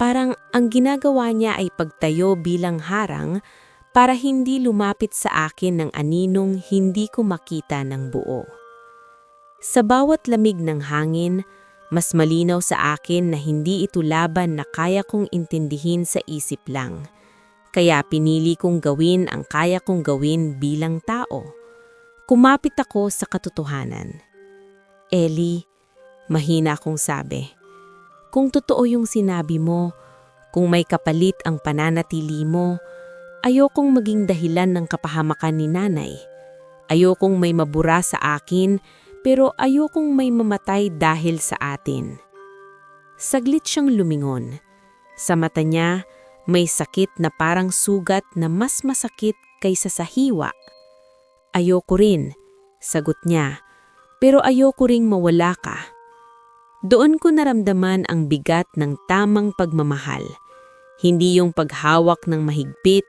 Parang ang ginagawa niya ay pagtayo bilang harang para hindi lumapit sa akin ng aninong hindi ko makita ng buo. Sa bawat lamig ng hangin, mas malinaw sa akin na hindi ito laban na kaya kong intindihin sa isip lang. Kaya pinili kong gawin ang kaya kong gawin bilang tao. Kumapit ako sa katotohanan. Ellie, mahina akong sabi. Kung totoo yung sinabi mo, kung may kapalit ang pananatili mo, ayokong maging dahilan ng kapahamakan ni nanay. Ayokong may mabura sa akin, pero ayokong may mamatay dahil sa atin. Saglit siyang lumingon. Sa mata niya, may sakit na parang sugat na mas masakit kaysa sa hiwa. Ayoko rin, sagot niya, pero ayoko ring mawala ka. Doon ko naramdaman ang bigat ng tamang pagmamahal. Hindi yung paghawak ng mahigpit,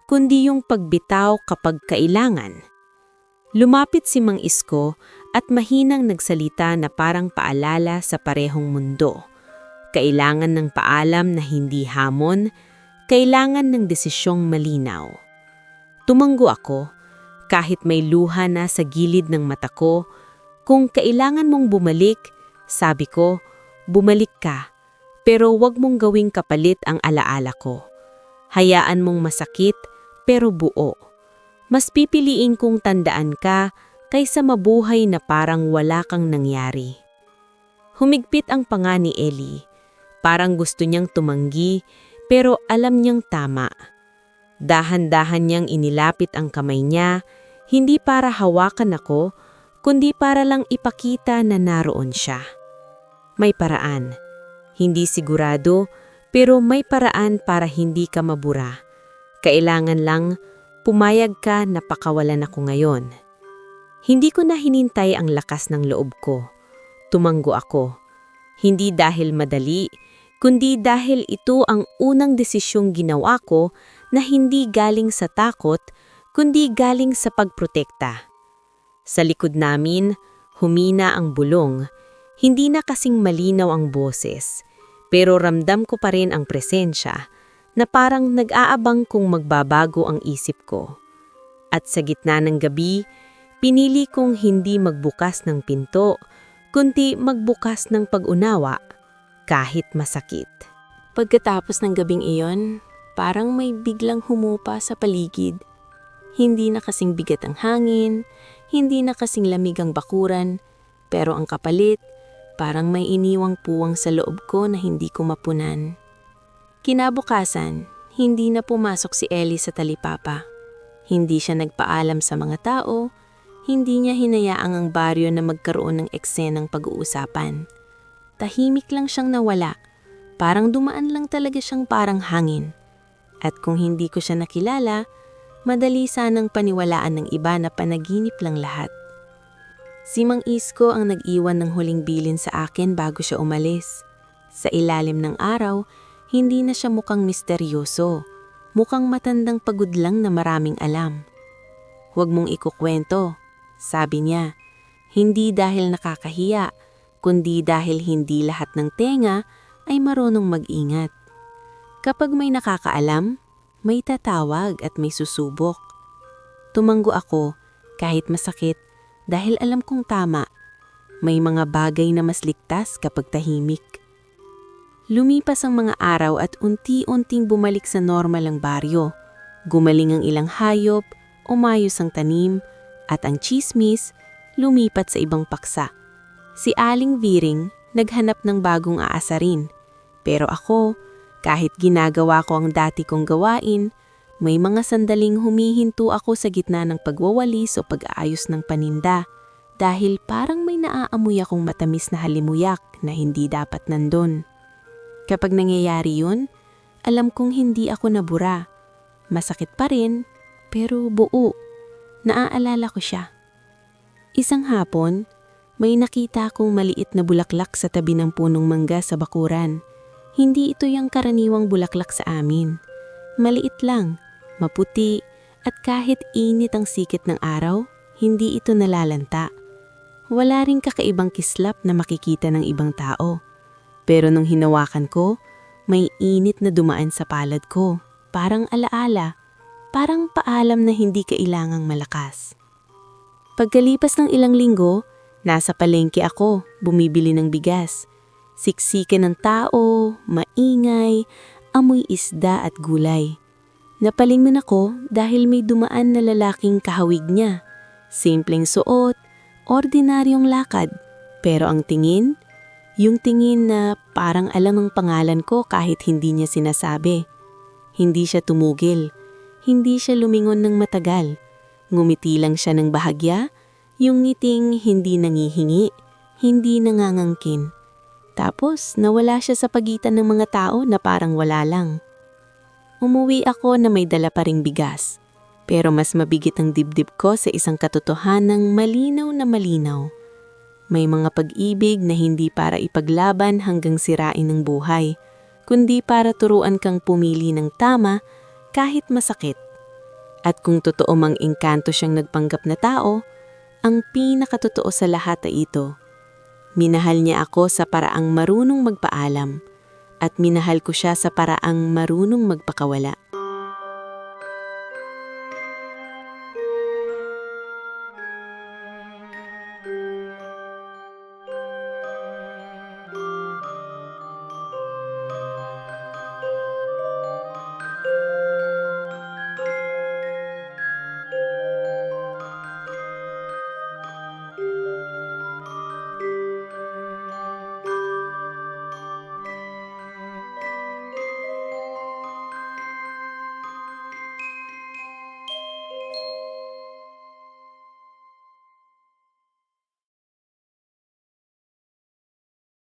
kundi yung pagbitaw kapag kailangan. Lumapit si Mang Isko at mahinang nagsalita na parang paalala sa parehong mundo. Kailangan ng paalam na hindi hamon, kailangan ng desisyong malinaw. Tumanggo ako, kahit may luha na sa gilid ng mata ko. Kung kailangan mong bumalik, sabi ko, bumalik ka, pero wag mong gawing kapalit ang alaala ko. Hayaan mong masakit, pero buo. Mas pipiliin kong tandaan ka kaysa mabuhay na parang wala kang nangyari. Humigpit ang panga ni Ellie. Parang gusto niyang tumanggi, pero alam niyang tama. Dahan-dahan niyang inilapit ang kamay niya, hindi para hawakan ako, kundi para lang ipakita na naroon siya. May paraan. Hindi sigurado, pero may paraan para hindi ka mabura. Kailangan lang, pumayag ka na pakawalan ako ngayon. Hindi ko na hinintay ang lakas ng loob ko. Tumanggo ako. Hindi dahil madali, kundi dahil ito ang unang desisyong ginawa ko na hindi galing sa takot, kundi galing sa pagprotekta. Sa likod namin, humina ang bulong. Hindi na kasing malinaw ang boses, pero ramdam ko pa rin ang presensya na parang nag-aabang kung magbabago ang isip ko. At sa gitna ng gabi, pinili kong hindi magbukas ng pinto, kundi magbukas ng pag-unawa, kahit masakit. Pagkatapos ng gabing iyon, parang may biglang humupa sa paligid. Hindi na kasing bigat ang hangin, hindi na kasing lamig ang bakuran, pero ang kapalit, parang may iniwang puwang sa loob ko na hindi ko mapunan. Kinabukasan, hindi na pumasok si Ellie sa talipapa. Hindi siya nagpaalam sa mga tao, hindi niya hinayaang ang baryo na magkaroon ng eksenang pag-uusapan. Tahimik lang siyang nawala, parang dumaan lang talaga siyang parang hangin. At kung hindi ko siya nakilala, madali sanang paniwalaan ng iba na panaginip lang lahat. Si Mang Isko ang nag-iwan ng huling bilin sa akin bago siya umalis. Sa ilalim ng araw, hindi na siya mukhang misteryoso. Mukhang matandang pagod lang na maraming alam. Huwag mong ikukwento, sabi niya. Hindi dahil nakakahiya, kundi dahil hindi lahat ng tenga ay marunong mag-ingat. Kapag may nakakaalam, may tatawag at may susubok. Tumanggo ako kahit masakit dahil alam kong tama. May mga bagay na mas ligtas kapag tahimik. Lumipas ang mga araw at unti-unting bumalik sa normal ang baryo. Gumaling ang ilang hayop, umayos ang tanim, at ang tsismis lumipat sa ibang paksa. Si Aling Viring naghanap ng bagong aasarin. Pero ako, kahit ginagawa ko ang dati kong gawain, may mga sandaling humihinto ako sa gitna ng pagwawalis o pag-aayos ng paninda dahil parang may naaamoy akong matamis na halimuyak na hindi dapat nandun. Kapag nangyayari yun, alam kong hindi ako nabura. Masakit pa rin, pero buo. Naaalala ko siya. Isang hapon, may nakita akong maliit na bulaklak sa tabi ng punong mangga sa bakuran. Hindi ito yung karaniwang bulaklak sa amin. Maliit lang, maputi, at kahit init ang sikit ng araw, hindi ito nalalanta. Wala ring kakaibang kislap na makikita ng ibang tao. Pero nung hinawakan ko, May init na dumaan sa palad ko, parang alaala, parang paalam na hindi kailangang malakas. Pagkalipas ng ilang linggo, nasa palengke ako, bumibili ng bigas. Siksikan ng tao, maingay, amoy isda at gulay. Napalingon ako dahil may dumaan na lalaking kahawig niya. Simpleng suot, ordinaryong lakad. Pero ang tingin, yung tingin na parang alam ang pangalan ko kahit hindi niya sinasabi. Hindi siya tumugil, hindi siya lumingon ng matagal. Ngumiti lang siya ng bahagya, yung ngiting hindi nangihingi, hindi nangangangkin. Tapos nawala siya sa pagitan ng mga tao na parang wala lang. Umuwi ako na may dala pa ring bigas. Pero mas mabigit ang dibdib ko sa isang katotohanang malinaw na malinaw. May mga pag-ibig na hindi para ipaglaban hanggang sirain ng buhay, kundi para turuan kang pumili ng tama kahit masakit. At kung totoo mang engkanto siyang nagpanggap na tao, ang pinakatotoo sa lahat ay ito. Minahal niya ako sa paraang marunong magpaalam at minahal ko siya sa paraang marunong magpakawala.